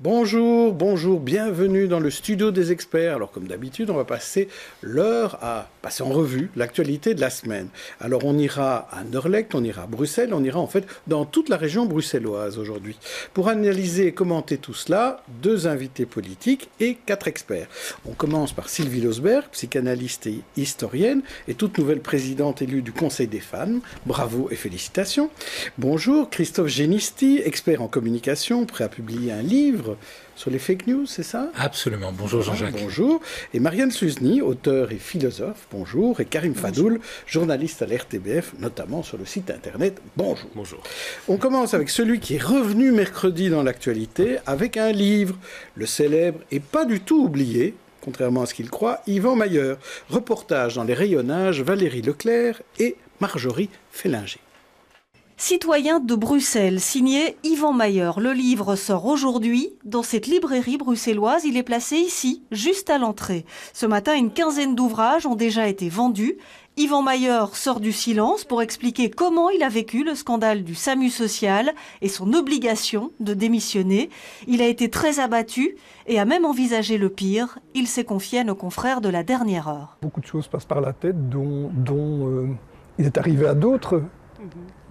Bonjour, bonjour, bienvenue dans le studio des experts. Alors comme d'habitude, on va passer l'heure à passer en revue l'actualité de la semaine. Alors on ira à Anderlecht, on ira à Bruxelles, on ira en fait dans toute la région bruxelloise aujourd'hui. Pour analyser et commenter tout cela, 2 invités politiques et 4 experts. On commence par Sylvie Losberg, psychanalyste et historienne et toute nouvelle présidente élue du Conseil des femmes. Bravo et félicitations. Bonjour, Christophe Génisty, expert en communication, prêt à publier un livre sur les fake news, c'est ça? Absolument. Bonjour Jean-Jacques. Bonjour. Et Marianne Sluzny, auteur et philosophe. Bonjour. Et Karim Fadoul, journaliste à l'RTBF, notamment sur le site internet. Bonjour. Bonjour. On commence avec celui qui est revenu mercredi dans l'actualité avec un livre, le célèbre et pas du tout oublié, contrairement à ce qu'il croit, Yvan Mayer. Reportage dans les rayonnages, Valérie Leclerc et Marjorie Fellinger. Citoyen de Bruxelles, signé Yvan Mayer. Le livre sort aujourd'hui. Dans cette librairie bruxelloise, il est placé ici, juste à l'entrée. Ce matin, une quinzaine d'ouvrages ont déjà été vendus. Yvan Mayer sort du silence pour expliquer comment il a vécu le scandale du SAMU social et son obligation de démissionner. Il a été très abattu et a même envisagé le pire. Il s'est confié à nos confrères de la dernière heure. Beaucoup de choses passent par la tête dont il est arrivé à d'autres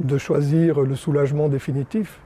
de choisir le soulagement définitif.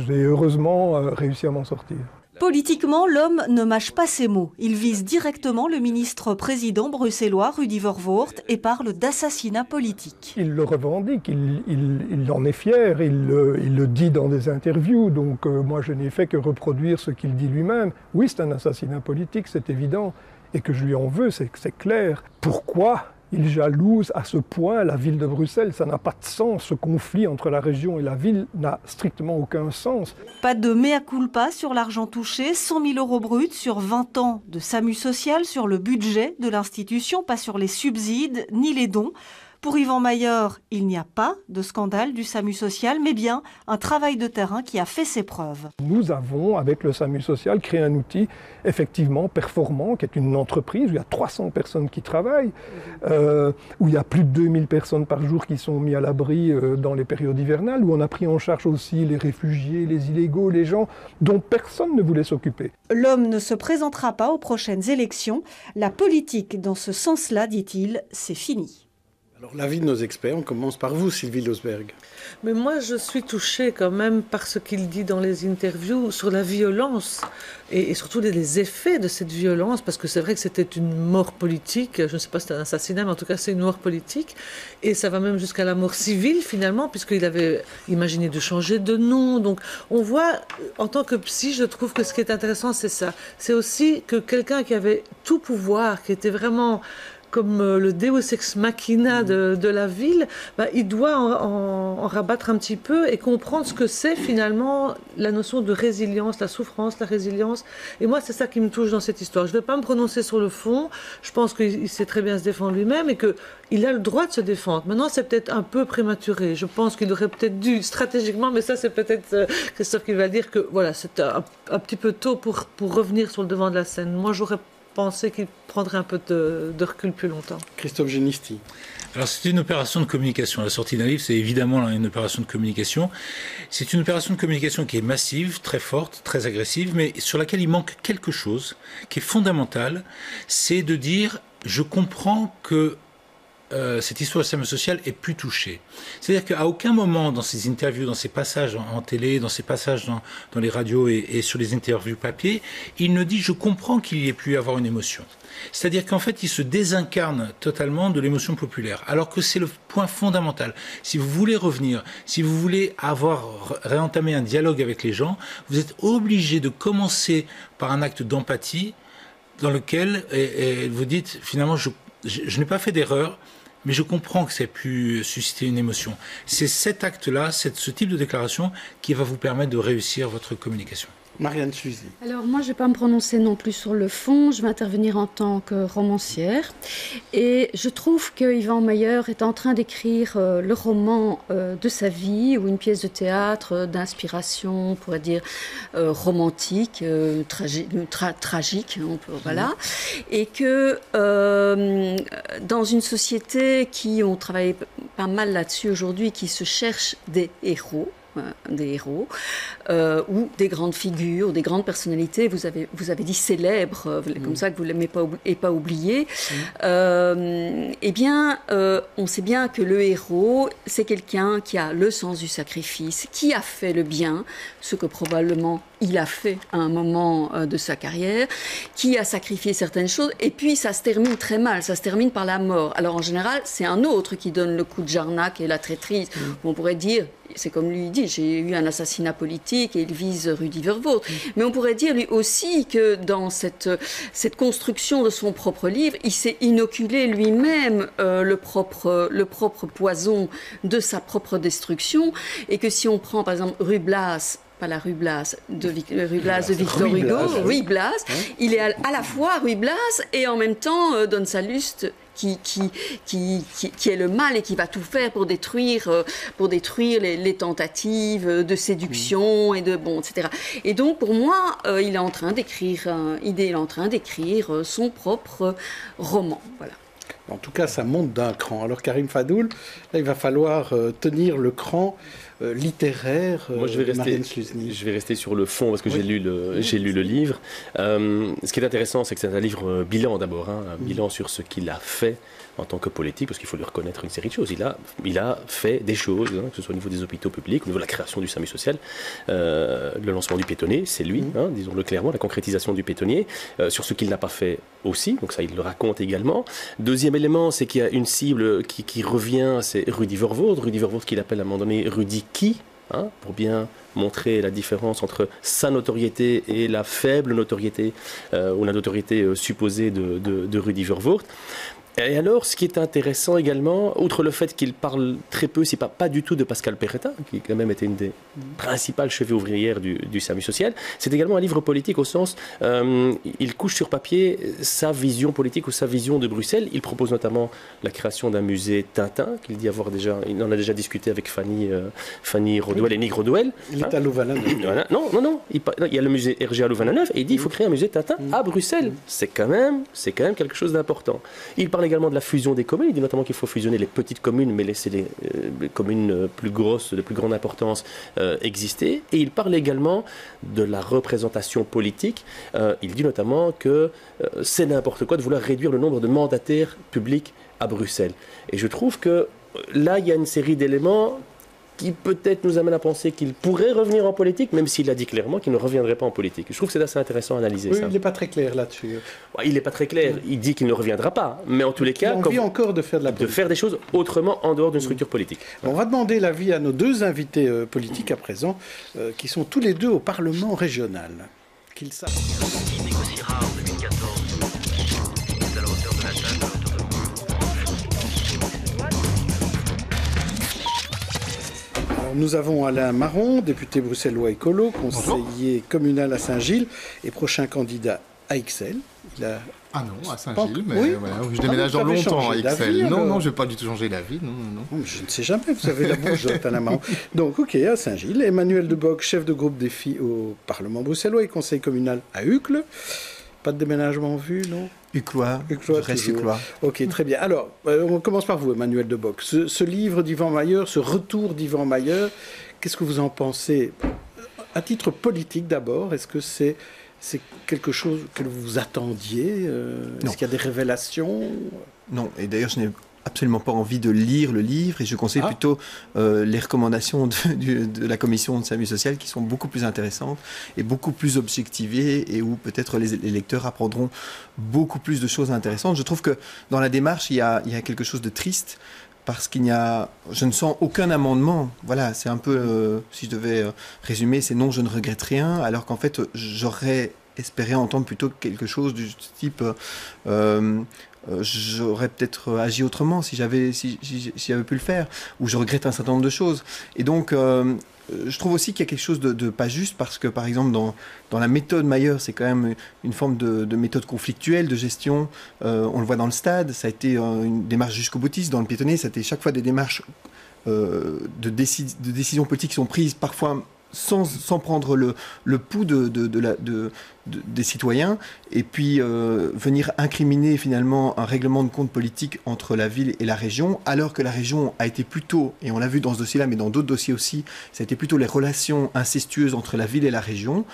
J'ai heureusement réussi à m'en sortir. Politiquement, l'homme ne mâche pas ses mots. Il vise directement le ministre-président bruxellois Rudy Verwoerd et parle d'assassinat politique. Il le revendique, il en est fier, il le dit dans des interviews, donc moi je n'ai fait que reproduire ce qu'il dit lui-même. Oui, c'est un assassinat politique, c'est évident, et que je lui en veux, c'est clair. Pourquoi il jalouse à ce point la ville de Bruxelles? Ça n'a pas de sens. Ce conflit entre la région et la ville n'a strictement aucun sens. Pas de mea culpa sur l'argent touché, 100 000 € bruts sur 20 ans de SAMU social, sur le budget de l'institution, pas sur les subsides ni les dons. Pour Yvan Mayer, il n'y a pas de scandale du SAMU social, mais bien un travail de terrain qui a fait ses preuves. Nous avons, avec le SAMU social, créé un outil effectivement performant, qui est une entreprise où il y a 300 personnes qui travaillent, où il y a plus de 2000 personnes par jour qui sont mises à l'abri dans les périodes hivernales, où on a pris en charge aussi les réfugiés, les illégaux, les gens dont personne ne voulait s'occuper. L'homme ne se présentera pas aux prochaines élections. La politique, dans ce sens-là, dit-il, c'est fini. Alors l'avis de nos experts, on commence par vous, Sylvie Losberg. Mais moi, je suis touchée quand même par ce qu'il dit dans les interviews sur la violence et surtout les effets de cette violence, parce que c'est vrai que c'était une mort politique, je ne sais pas si c'était un assassinat, mais en tout cas c'est une mort politique, et ça va même jusqu'à la mort civile finalement, puisqu'il avait imaginé de changer de nom. Donc on voit, en tant que psy, je trouve que ce qui est intéressant, c'est ça. C'est aussi que quelqu'un qui avait tout pouvoir, qui était vraiment comme le Deus ex machina de la ville, il doit en rabattre un petit peu et comprendre ce que c'est finalement la notion de résilience, la souffrance, la résilience. Et moi, c'est ça qui me touche dans cette histoire. Je ne vais pas me prononcer sur le fond. Je pense qu'il sait très bien se défendre lui-même et qu'il a le droit de se défendre. Maintenant, c'est peut-être un peu prématuré. Je pense qu'il aurait peut-être dû, stratégiquement, mais ça, c'est peut-être Christophe qui va dire que voilà, c'est un petit peu tôt pour revenir sur le devant de la scène. Moi, j'aurais pensé qu'il prendrait un peu de recul plus longtemps. Christophe Génisty. Alors c'est une opération de communication. La sortie d'un livre, c'est évidemment une opération de communication. C'est une opération de communication qui est massive, très forte, très agressive, mais sur laquelle il manque quelque chose qui est fondamental. C'est de dire, je comprends que cette histoire de SAMU social est plus touchée. C'est-à-dire qu'à aucun moment dans ces interviews, dans ces passages en télé, dans ces passages dans les radios et sur les interviews papier, il ne dit « je comprends qu'il y ait pu y avoir une émotion ». C'est-à-dire qu'en fait, il se désincarne totalement de l'émotion populaire, alors que c'est le point fondamental. Si vous voulez revenir, si vous voulez réentamer un dialogue avec les gens, vous êtes obligé de commencer par un acte d'empathie dans lequel vous dites finalement je n'ai pas fait d'erreur, mais je comprends que ça ait pu susciter une émotion. C'est cet acte-là, ce type de déclaration qui va vous permettre de réussir votre communication. Marianne Sluzny. Alors moi je ne vais pas me prononcer non plus sur le fond, je vais intervenir en tant que romancière et je trouve que Yvan Mayer est en train d'écrire le roman de sa vie ou une pièce de théâtre d'inspiration, on pourrait dire romantique, tragique, voilà, et que dans une société qui, on travaille pas mal là-dessus aujourd'hui, qui se cherche des héros, des héros, ou des grandes figures, des grandes personnalités, vous avez dit célèbres, comme ça que vous ne l'aimez pas oublié, eh bien, on sait bien que le héros, c'est quelqu'un qui a le sens du sacrifice, qui a fait le bien, ce que probablement il a fait à un moment de sa carrière, qui a sacrifié certaines choses, et puis ça se termine très mal, ça se termine par la mort. Alors en général, c'est un autre qui donne le coup de Jarnac et la traîtrise. On pourrait dire, c'est comme lui dit, j'ai eu un assassinat politique et il vise Rudy Verwoerd. Mais on pourrait dire lui aussi que dans cette construction de son propre livre, il s'est inoculé lui-même le propre poison de sa propre destruction, et que si on prend par exemple Ruy Blas, pas la Ruy Blas de Victor Hugo, Ruy Blas, il est à la fois Ruy Blas et en même temps Don Salluste, qui est le mal et qui va tout faire pour détruire les tentatives de séduction et etc. Et donc pour moi, il est en train d'écrire son propre roman. Voilà. En tout cas, ça monte d'un cran. Alors Karim Fadoul, là, il va falloir tenir le cran littéraire. Moi, je vais rester sur le fond parce que j'ai lu le livre. Ce qui est intéressant, c'est que c'est un livre bilan d'abord, un bilan sur ce qu'il a fait en tant que politique, parce qu'il faut lui reconnaître une série de choses. Il a fait des choses, que ce soit au niveau des hôpitaux publics, au niveau de la création du SAMU social, le lancement du pétonnier, c'est lui, disons-le clairement, la concrétisation du pétonnier, sur ce qu'il n'a pas fait aussi, donc ça il le raconte également. Deuxième élément, c'est qu'il y a une cible qui revient, c'est Rudy Verwoerd qu'il appelle à un moment donné Rudy qui, pour bien montrer la différence entre sa notoriété et la faible notoriété, ou la notoriété supposée de Rudy Verwoerd. Et alors, ce qui est intéressant également, outre le fait qu'il parle très peu, c'est pas du tout de Pascal Perretta, qui quand même était une des principales chevilles ouvrières du SAMU social, c'est également un livre politique au sens, il couche sur papier sa vision politique ou sa vision de Bruxelles. Il propose notamment la création d'un musée Tintin, il en a déjà discuté avec Fanny Rodwell et Nick Rodwell. Il est à Louvain-la-Neuve. Voilà. Non, il y a le musée Hergé à Louvain-la-Neuve, et il dit il faut créer un musée Tintin à Bruxelles. C'est quand même quelque chose d'important. Il parle également de la fusion des communes. Il dit notamment qu'il faut fusionner les petites communes, mais laisser les communes plus grosses, de plus grande importance, exister. Et il parle également de la représentation politique. Il dit notamment que c'est n'importe quoi de vouloir réduire le nombre de mandataires publics à Bruxelles. Et je trouve que là, il y a une série d'éléments qui peut-être nous amène à penser qu'il pourrait revenir en politique, même s'il a dit clairement qu'il ne reviendrait pas en politique. Je trouve que c'est assez intéressant à analyser. Oui, ça. Il n'est pas très clair là-dessus. Il n'est pas très clair. Il dit qu'il ne reviendra pas. Mais en tous les cas, il a envie encore de faire de la politique. De faire des choses autrement en dehors d'une structure politique. On va demander l'avis à nos deux invités politiques à présent, qui sont tous les deux au Parlement régional. Qu'ils savent. Qui négociera en 2014 à la hauteur de la table. Nous avons Alain Marron, député bruxellois écolo, conseiller communal à Saint-Gilles et prochain candidat à Ixelles. Ah non, à Saint-Gilles, mais voilà, je déménage dans longtemps à Ixelles. Non, je n'ai pas du tout changé d'avis. Non. Je ne sais jamais, vous avez la bourgeotte, Alain Marron. Donc, ok, à Saint-Gilles. Emmanuel Debock, chef de groupe des filles au Parlement bruxellois et conseil communal à Uccle. Pas de déménagement en vue, non? Uclois, je reste Uclois. Ok, très bien. Alors, on commence par vous, Emmanuel Debock. Ce livre d'Yvan Mayer, ce retour d'Yvan Mayer, qu'est-ce que vous en pensez? À titre politique d'abord, est-ce que c'est quelque chose que vous attendiez? Est-ce qu'il y a des révélations? Non, et d'ailleurs je n'ai absolument pas envie de lire le livre et je conseille plutôt les recommandations de la commission de SAMU social qui sont beaucoup plus intéressantes et beaucoup plus objectivées et où peut-être les lecteurs apprendront beaucoup plus de choses intéressantes. Je trouve que dans la démarche, il y a quelque chose de triste parce je ne sens aucun amendement. Voilà, c'est un peu, si je devais résumer, c'est non, je ne regrette rien, alors qu'en fait, j'aurais espéré entendre plutôt quelque chose du type... j'aurais peut-être agi autrement si j'avais pu le faire, ou je regrette un certain nombre de choses. Et donc, je trouve aussi qu'il y a quelque chose de pas juste, parce que, par exemple, dans la méthode Mayer, c'est quand même une forme de méthode conflictuelle, de gestion. On le voit dans le stade, ça a été une démarche jusqu'au boutiste. Dans le piétonnier, ça a été chaque fois des démarches de décisions politiques qui sont prises parfois sans prendre le pouls des citoyens, et puis venir incriminer finalement un règlement de compte politique entre la ville et la région, alors que la région a été plutôt, et on l'a vu dans ce dossier-là, mais dans d'autres dossiers aussi, ça a été plutôt les relations incestueuses entre la ville et la région.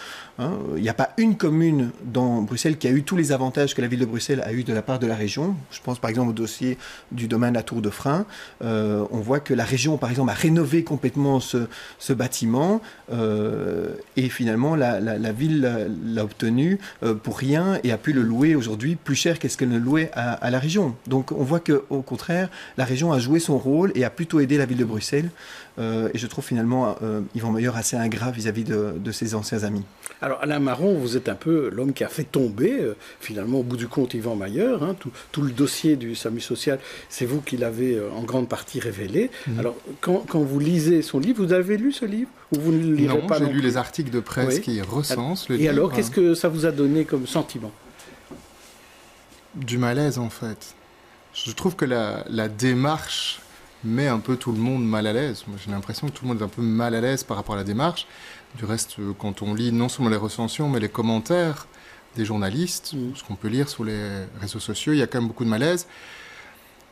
Il n'y a pas une commune dans Bruxelles qui a eu tous les avantages que la ville de Bruxelles a eu de la part de la région. Je pense par exemple au dossier du domaine La Tour de Frein. On voit que la région, par exemple, a rénové complètement ce bâtiment, et finalement la ville l'a obtenu pour rien et a pu le louer aujourd'hui plus cher qu'est-ce qu'elle ne louait à la région. Donc on voit qu'au contraire, la région a joué son rôle et a plutôt aidé la ville de Bruxelles. Et je trouve finalement Yvan Meyer assez ingrat vis-à-vis de ses anciens amis. Alors Alain Marron, vous êtes un peu l'homme qui a fait tomber finalement au bout du compte Yvan Meyer. Tout le dossier du SAMU social, c'est vous qui l'avez en grande partie révélé. Alors quand vous lisez son livre, vous avez lu ce livre ou vous ne le lirez pas? Non, j'ai lu les articles de presse qui recensent le livre. Et alors, qu'est-ce que ça vous a donné comme sentiment? Du malaise en fait. Je trouve que la démarche met un peu tout le monde mal à l'aise. Moi, j'ai l'impression que tout le monde est un peu mal à l'aise par rapport à la démarche. Du reste, quand on lit non seulement les recensions, mais les commentaires des journalistes, ce qu'on peut lire sur les réseaux sociaux, il y a quand même beaucoup de malaise.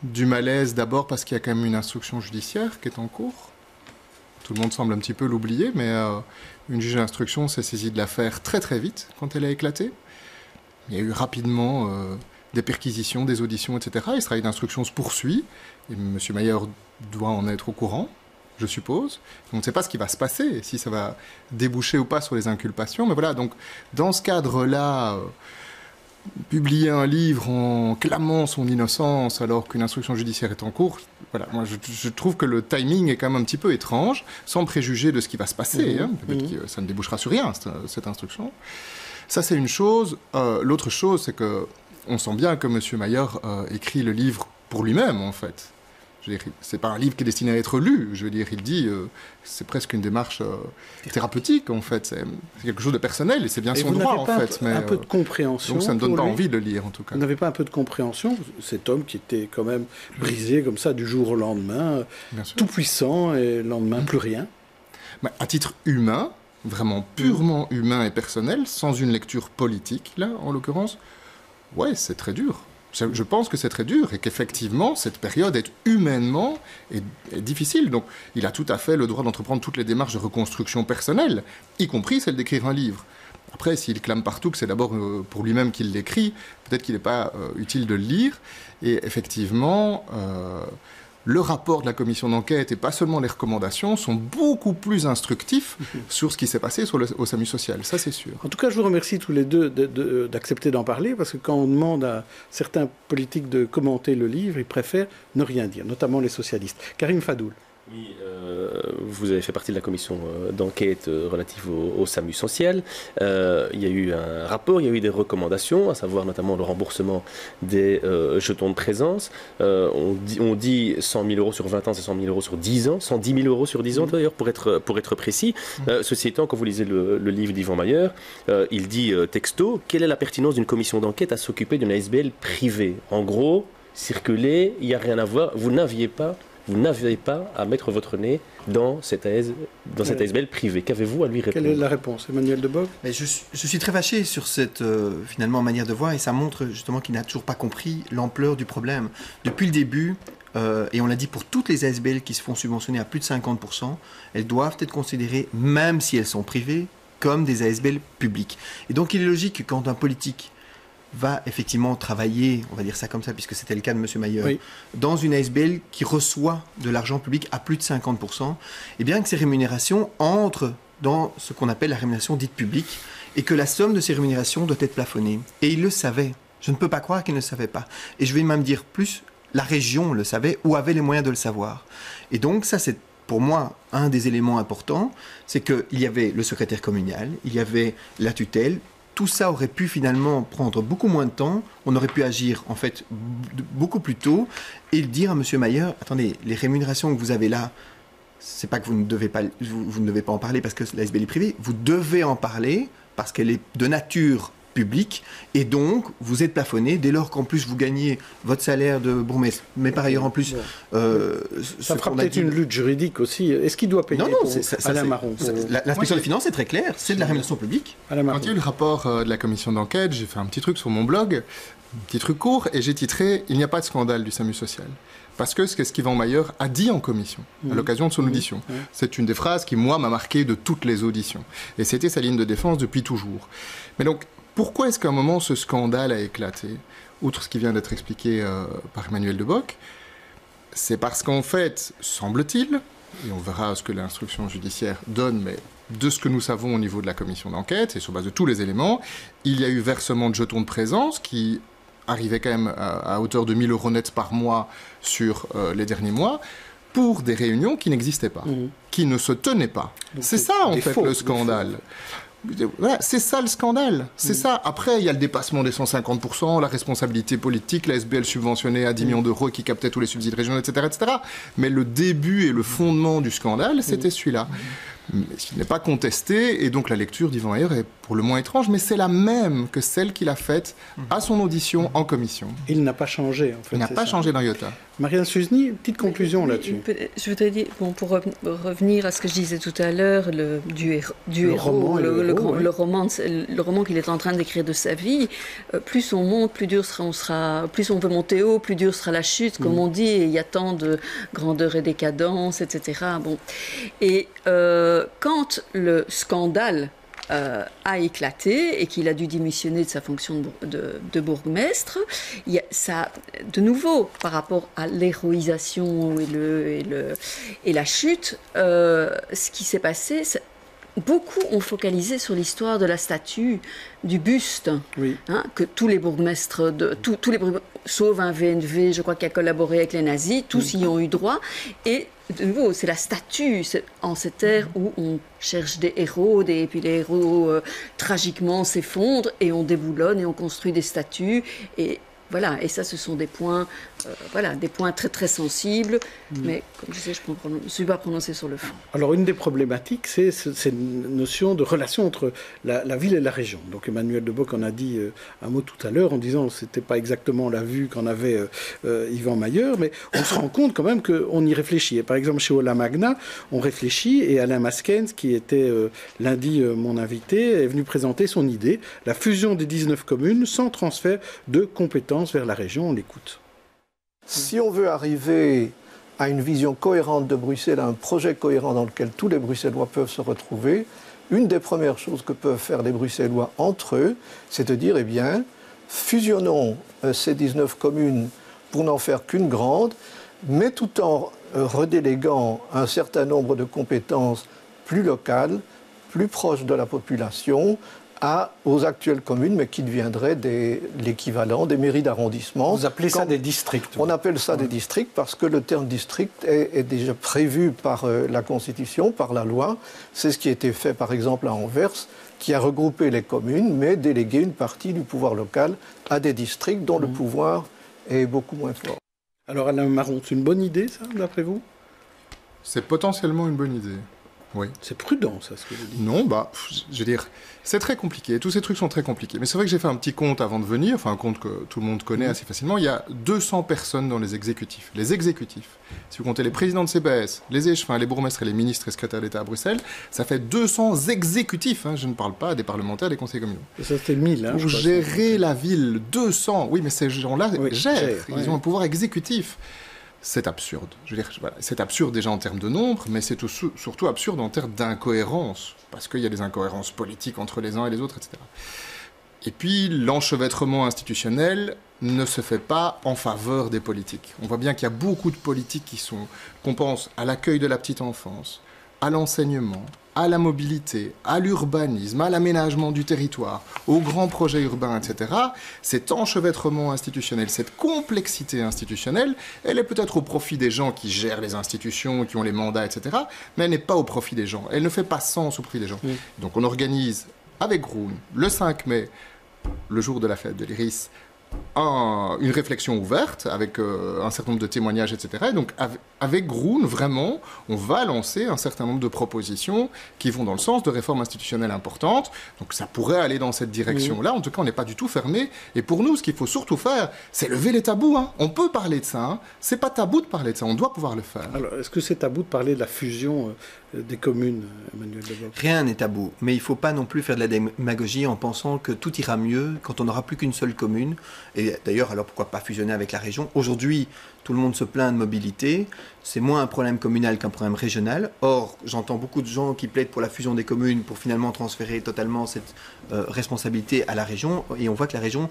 Du malaise d'abord parce qu'il y a quand même une instruction judiciaire qui est en cours. Tout le monde semble un petit peu l'oublier, mais une juge d'instruction s'est saisie de l'affaire très très vite quand elle a éclaté. Il y a eu rapidement des perquisitions, des auditions, etc. Et ce travail d'instruction se poursuit. Et M. Meyer doit en être au courant, je suppose. On ne sait pas ce qui va se passer, si ça va déboucher ou pas sur les inculpations. Mais voilà, donc dans ce cadre-là, publier un livre en clamant son innocence alors qu'une instruction judiciaire est en cours, voilà, moi je trouve que le timing est quand même un petit peu étrange, sans préjuger de ce qui va se passer. Peut-être que ça ne débouchera sur rien, cette instruction. Ça, c'est une chose. L'autre chose, c'est que on sent bien que M. Meyer écrit le livre pour lui-même, en fait. Je veux dire, c'est pas un livre qui est destiné à être lu. Je veux dire, il dit, c'est presque une démarche thérapeutique, en fait. C'est quelque chose de personnel, et c'est bien son droit, en fait. Mais un peu de compréhension. Donc ça ne donne pas envie de le lire, en tout cas. Vous n'avez pas un peu de compréhension, cet homme qui était quand même brisé comme ça du jour au lendemain, tout puissant, et le lendemain plus rien. Mais à titre humain, vraiment purement humain et personnel, sans une lecture politique, là, en l'occurrence, ouais, c'est très dur. Je pense que c'est très dur et qu'effectivement, cette période est humainement et difficile. Donc, il a tout à fait le droit d'entreprendre toutes les démarches de reconstruction personnelle, y compris celle d'écrire un livre. Après, s'il clame partout que c'est d'abord pour lui-même qu'il l'écrit, peut-être qu'il n'est pas utile de le lire. Et effectivement, le rapport de la commission d'enquête et pas seulement les recommandations sont beaucoup plus instructifs sur ce qui s'est passé au SAMU social, ça c'est sûr. En tout cas, je vous remercie tous les deux d'accepter d'en parler, parce que quand on demande à certains politiques de commenter le livre, ils préfèrent ne rien dire, notamment les socialistes. Karim Fadoul. Oui, vous avez fait partie de la commission d'enquête relative au SAMU social. Il y a eu un rapport, il y a eu des recommandations, à savoir notamment le remboursement des jetons de présence. On dit 100 000 euros sur 20 ans, c'est 100 000 euros sur 10 ans, 110 000 euros sur 10 ans d'ailleurs, pour être précis. Ceci étant, quand vous lisez le livre d'Yvan Meyer, il dit texto, quelle est la pertinence d'une commission d'enquête à s'occuper d'une ASBL privée? En gros, circuler, il n'y a rien à voir, vous n'aviez pas à mettre votre nez dans cette ASBL privée. Qu'avez-vous à lui répondre? Quelle est la réponse, Emmanuel Debock? Je suis très fâché sur cette finalement manière de voir, et ça montre justement qu'il n'a toujours pas compris l'ampleur du problème. Depuis le début, et on l'a dit pour toutes les ASBL qui se font subventionner à plus de 50%, elles doivent être considérées, même si elles sont privées, comme des ASBL publiques. Et donc il est logique que quand un politique va effectivement travailler, on va dire ça comme ça, puisque c'était le cas de M. Meyer, dans une ASBL qui reçoit de l'argent public à plus de 50%, et bien que ces rémunérations entrent dans ce qu'on appelle la rémunération dite publique, et que la somme de ces rémunérations doit être plafonnée. Et il le savait. Je ne peux pas croire qu'il ne le savait pas. Et je vais même dire plus, la région le savait ou avait les moyens de le savoir. Et donc ça, c'est pour moi un des éléments importants, c'est qu'il y avait le secrétaire communal, il y avait la tutelle. Tout ça aurait pu finalement prendre beaucoup moins de temps. On aurait pu agir en fait beaucoup plus tôt et dire à M. Meyer, attendez, les rémunérations que vous avez là, c'est pas que vous ne devez pas en parler parce que l'ASBL est privée. Vous devez en parler parce qu'elle est de nature public, et donc vous êtes plafonné dès lors qu'en plus vous gagnez votre salaire de bourgmestre, mais par ailleurs en plus... ça fera peut-être une lutte juridique aussi. Est-ce qu'il doit payer Alain Marron? L'inspection des finances est très claire, c'est de la rémunération publique. Quand il y a eu le rapport de la commission d'enquête, j'ai fait un petit truc sur mon blog, un petit truc court, et j'ai titré « Il n'y a pas de scandale du SAMU social ». Parce que ce qu'Yvan Mayer a dit en commission, à l'occasion de son audition. C'est une des phrases qui, moi, m'a marqué de toutes les auditions. Et c'était sa ligne de défense depuis toujours. Mais donc, pourquoi est-ce qu'à un moment, ce scandale a éclaté, outre ce qui vient d'être expliqué par Emmanuel Debock? C'est parce qu'en fait, semble-t-il, et on verra ce que l'instruction judiciaire donne, mais de ce que nous savons au niveau de la commission d'enquête, et sur base de tous les éléments, il y a eu versement de jetons de présence qui arrivait quand même à hauteur de 1 000 € net par mois sur les derniers mois, pour des réunions qui n'existaient pas, qui ne se tenaient pas. C'est ça, en fait, le scandale. Voilà, c'est ça le scandale. C'est ça. Après, il y a le dépassement des 150%, la responsabilité politique, la SBL subventionnée à 10 millions d'euros qui captait tous les subsides régionaux, etc., etc. Mais le début et le fondement du scandale, c'était celui-là. Mais il n'est pas contesté, et donc la lecture d'Yvan Mayer est pour le moins étrange, mais c'est la même que celle qu'il a faite à son audition en commission. Il n'a pas changé, en fait. Il n'a pas changé d'un iota. Marianne Susny, une petite conclusion là-dessus. Je voudrais dire, pour revenir à ce que je disais tout à l'heure, du héros, le roman qu'il est en train d'écrire de sa vie, plus on monte, plus dur plus on veut monter haut, plus dur sera la chute, comme on dit, et il y a tant de grandeur et décadence, etc. Bon. Et quand le scandale a éclaté et qu'il a dû démissionner de sa fonction de bourgmestre, ça, de nouveau, par rapport à l'héroïsation et la chute, ce qui s'est passé, beaucoup ont focalisé sur l'histoire de la statue, du buste, que tous les bourgmestres, sauf un VNV, je crois, qui a collaboré avec les nazis, tous y ont eu droit. Et de nouveau, c'est la statue, en cette ère où on cherche des héros, et puis les héros tragiquement s'effondrent, et on déboulonne et on construit des statues. Et voilà, et ça, ce sont des points, des points très très sensibles, mais comme je sais, je ne suis pas prononcée sur le fond. Alors, une des problématiques, c'est cette notion de relation entre la ville et la région. Donc, Emmanuel Debock en a dit un mot tout à l'heure en disant que ce n'était pas exactement la vue qu'en avait Yvan Mayer, mais on se rend compte quand même qu'on y réfléchit. Et par exemple, chez Ola Magna, on réfléchit, et Alain Maskens, qui était lundi mon invité, est venu présenter son idée, la fusion des 19 communes sans transfert de compétences vers la région. On l'écoute. Si on veut arriver à une vision cohérente de Bruxelles, à un projet cohérent dans lequel tous les Bruxellois peuvent se retrouver, une des premières choses que peuvent faire les Bruxellois entre eux, c'est de dire, fusionnons ces 19 communes pour n'en faire qu'une grande, mais tout en redéléguant un certain nombre de compétences plus locales, plus proches de la population, aux actuelles communes, mais qui deviendraient l'équivalent des mairies d'arrondissement. Vous appelez ça des districts? On appelle ça des districts parce que le terme district est déjà prévu par la Constitution, par la loi. C'est ce qui a été fait, par exemple, à Anvers, qui a regroupé les communes, mais délégué une partie du pouvoir local à des districts dont le pouvoir est beaucoup moins fort. Alors, Alain Marron, c'est une bonne idée, ça, d'après vous? C'est potentiellement une bonne idée. Oui. C'est prudent, ça, ce que vous dites. Non, je veux dire, c'est très compliqué. Tous ces trucs sont très compliqués. Mais c'est vrai que j'ai fait un petit compte avant de venir, enfin un compte que tout le monde connaît assez facilement. Il y a 200 personnes dans les exécutifs. Les exécutifs, si vous comptez les présidents de CBS, les échevins, les bourgmestres et les ministres et secrétaires d'État à Bruxelles, ça fait 200 exécutifs. Je ne parle pas des parlementaires, des conseillers communaux. Et ça, c'était 1000. Pour gérer la ville, 200. Oui, mais ces gens-là gèrent. Ils ont un pouvoir exécutif. C'est absurde. Je veux dire, c'est absurde déjà en termes de nombre, mais c'est surtout absurde en termes d'incohérence, parce qu'il y a des incohérences politiques entre les uns et les autres, etc. Et puis, l'enchevêtrement institutionnel ne se fait pas en faveur des politiques. On voit bien qu'il y a beaucoup de politiques qu'on pense à l'accueil de la petite enfance, à l'enseignement, à la mobilité, à l'urbanisme, à l'aménagement du territoire, aux grands projets urbains, etc., cet enchevêtrement institutionnel, cette complexité institutionnelle, elle est peut-être au profit des gens qui gèrent les institutions, qui ont les mandats, etc., mais elle n'est pas au profit des gens. Elle ne fait pas sens au profit des gens. Donc on organise avec Groen, le 5 mai, le jour de la fête de l'Iris, une réflexion ouverte avec un certain nombre de témoignages, etc. Et donc avec Groen, vraiment, on va lancer un certain nombre de propositions qui vont dans le sens de réformes institutionnelles importantes. Donc ça pourrait aller dans cette direction-là. En tout cas, on n'est pas du tout fermé. Et pour nous, ce qu'il faut surtout faire, c'est lever les tabous. Hein. On peut parler de ça. Hein. C'est pas tabou de parler de ça. On doit pouvoir le faire. Alors, est-ce que c'est tabou de parler de la fusion des communes, Emmanuel Debock? Rien n'est tabou, mais il ne faut pas non plus faire de la démagogie en pensant que tout ira mieux quand on n'aura plus qu'une seule commune. Et d'ailleurs, alors pourquoi pas fusionner avec la région? Aujourd'hui, tout le monde se plaint de mobilité. C'est moins un problème communal qu'un problème régional. Or, j'entends beaucoup de gens qui plaident pour la fusion des communes pour finalement transférer totalement cette responsabilité à la région. Et on voit que la région,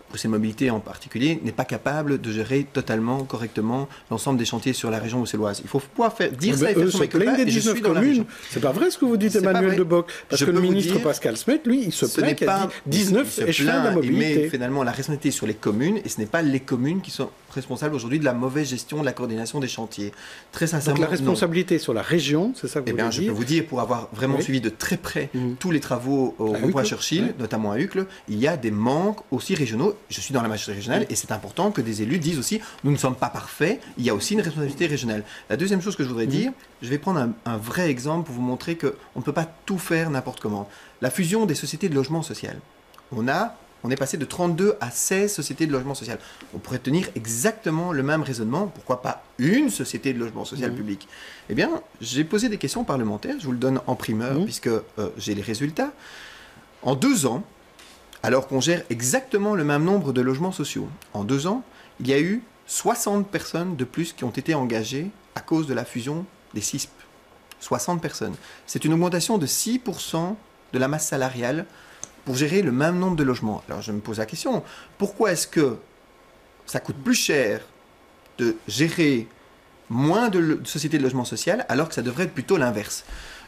Bruxelles Mobilité en particulier, n'est pas capable de gérer totalement, correctement l'ensemble des chantiers sur la région bruxelloise. Il faut pouvoir dire ça et faire son mea culpa, et je suis dans la région. C'est pas vrai ce que vous dites, Emmanuel Debock. Parce que le ministre Pascal Smet, lui, il se plaint qu'il y a 19 échelons de la mobilité. Il met finalement la responsabilité sur les communes, et ce n'est pas les communes qui sont responsables aujourd'hui de la mauvaise gestion de la coordination des chantiers. Très sincèrement, donc la responsabilité sur la région, c'est ça que vous voulez dire? Je peux vous dire, pour avoir vraiment suivi de très près tous les travaux au rond-point Churchill, notamment à Uccle, il y a des manques aussi régionaux. Je suis dans la majorité régionale et c'est important que des élus disent aussi nous ne sommes pas parfaits, il y a aussi une responsabilité régionale. La deuxième chose que je voudrais dire, je vais prendre un vrai exemple pour vous montrer qu'on ne peut pas tout faire n'importe comment. La fusion des sociétés de logement social. On est passé de 32 à 16 sociétés de logement social. On pourrait tenir exactement le même raisonnement. Pourquoi pas une société de logement social public? Eh bien, j'ai posé des questions parlementaires. Je vous le donne en primeur puisque j'ai les résultats. En 2 ans, alors qu'on gère exactement le même nombre de logements sociaux, en 2 ans, il y a eu 60 personnes de plus qui ont été engagées à cause de la fusion des CISP. 60 personnes. C'est une augmentation de 6% de la masse salariale pour gérer le même nombre de logements. Alors je me pose la question, pourquoi est-ce que ça coûte plus cher de gérer moins de sociétés de logement social alors que ça devrait être plutôt l'inverse?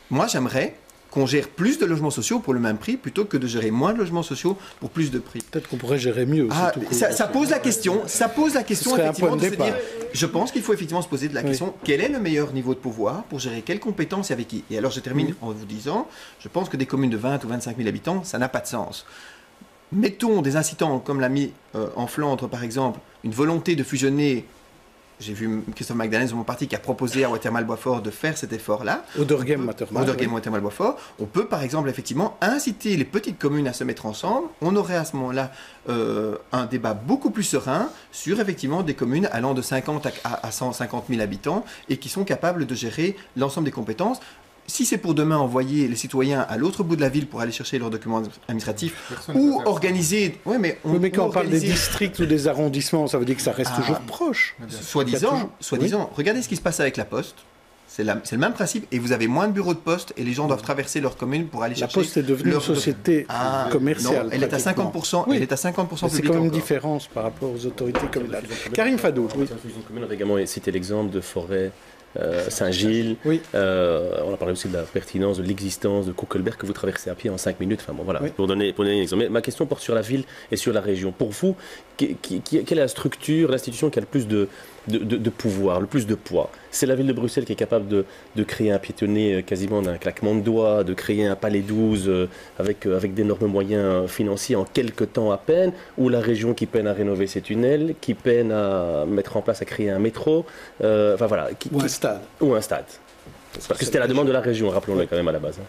Moi j'aimerais qu'on gère plus de logements sociaux pour le même prix plutôt que de gérer moins de logements sociaux pour plus de prix. Peut-être qu'on pourrait gérer mieux. Ça pose la question. Ça pose la question effectivement de se dire. Je pense qu'il faut effectivement se poser de la question quel est le meilleur niveau de pouvoir pour gérer quelles compétences et avec qui. Et alors je termine en vous disant, je pense que des communes de 20 ou 25 000 habitants, ça n'a pas de sens. Mettons des incitants comme l'a mis en Flandre par exemple, une volonté de fusionner. J'ai vu Christophe Magdalens de mon parti qui a proposé à Watermal-Boisfort de faire cet effort-là. Watermal-Boisfort. On peut par exemple effectivement inciter les petites communes à se mettre ensemble. On aurait à ce moment-là un débat beaucoup plus serein sur effectivement des communes allant de 50 à 150 000 habitants et qui sont capables de gérer l'ensemble des compétences. Si c'est pour demain envoyer les citoyens à l'autre bout de la ville pour aller chercher leurs documents administratifs ou organiser... mais quand on parle des districts ou des arrondissements, ça veut dire que ça reste toujours proche. Soi-disant, regardez ce qui se passe avec la Poste. C'est le même principe. Et vous avez moins de bureaux de poste et les gens doivent traverser leur commune pour aller chercher... La Poste est devenue une société commerciale. Non, elle est à 50%. Oui. Elle est à 50% publique. C'est quand même une différence par rapport aux autorités communales. Karim Fadou. On a également cité l'exemple de Forêt. Saint-Gilles, on a parlé aussi de la pertinence de l'existence de Koekelberg que vous traversez à pied en 5 minutes, enfin bon voilà, pour donner un exemple. Mais ma question porte sur la ville et sur la région. Pour vous, quelle est la structure, l'institution qui a le plus de pouvoir, le plus de poids? C'est la ville de Bruxelles qui est capable de créer un piétonnier quasiment d'un claquement de doigts, de créer un palais 12 avec d'énormes moyens financiers en quelques temps à peine, ou la région qui peine à rénover ses tunnels, qui peine à mettre en place, à créer un métro, enfin voilà. Ou un stade. Parce que c'était la demande de la région, rappelons-le quand même à la base.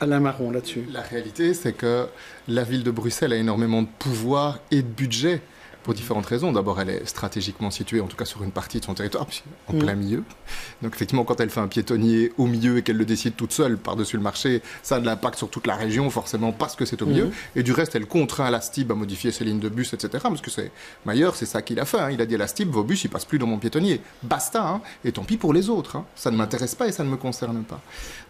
Alain Marron là-dessus. La réalité, c'est que la ville de Bruxelles a énormément de pouvoir et de budget pour différentes raisons. D'abord, elle est stratégiquement située, en tout cas sur une partie de son territoire, en plein milieu. Donc effectivement, quand elle fait un piétonnier au milieu et qu'elle le décide toute seule par-dessus le marché, ça a de l'impact sur toute la région, forcément, parce que c'est au milieu. Et du reste, elle contraint la STIB à modifier ses lignes de bus, etc. Parce que Mayer, c'est ça qu'il a fait. Hein. Il a dit à la STIB, vos bus, ils passent plus dans mon piétonnier. Basta, hein. Et tant pis pour les autres. Hein. Ça ne m'intéresse pas et ça ne me concerne pas.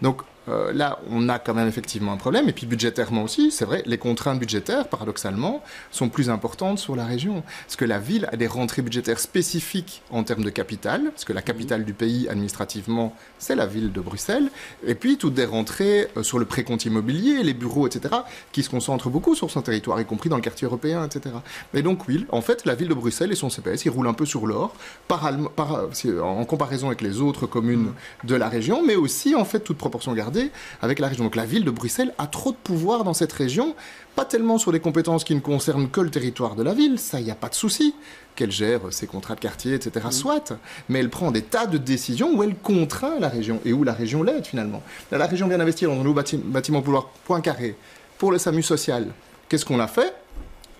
Donc, là, on a quand même effectivement un problème. Et puis budgétairement aussi, c'est vrai, les contraintes budgétaires, paradoxalement, sont plus importantes sur la région. Parce que la ville a des rentrées budgétaires spécifiques en termes de capitale, parce que la capitale du pays, administrativement, c'est la ville de Bruxelles. Et puis toutes des rentrées sur le précompte immobilier, les bureaux, etc., qui se concentrent beaucoup sur son territoire, y compris dans le quartier européen, etc. Et donc, oui, en fait, la ville de Bruxelles et son CPS, ils roulent un peu sur l'or, en comparaison avec les autres communes de la région, mais aussi, en fait, toute proportion gardée, regarder avec la région. Donc la ville de Bruxelles a trop de pouvoir dans cette région, pas tellement sur des compétences qui ne concernent que le territoire de la ville, ça, il n'y a pas de souci, qu'elle gère ses contrats de quartier, etc., soit, mais elle prend des tas de décisions où elle contraint la région, et où la région l'aide finalement. Là, la région vient d'investir dans un nouveau bâtiment Boulevard Poincaré pour le SAMU social. Qu'est-ce qu'on a fait ?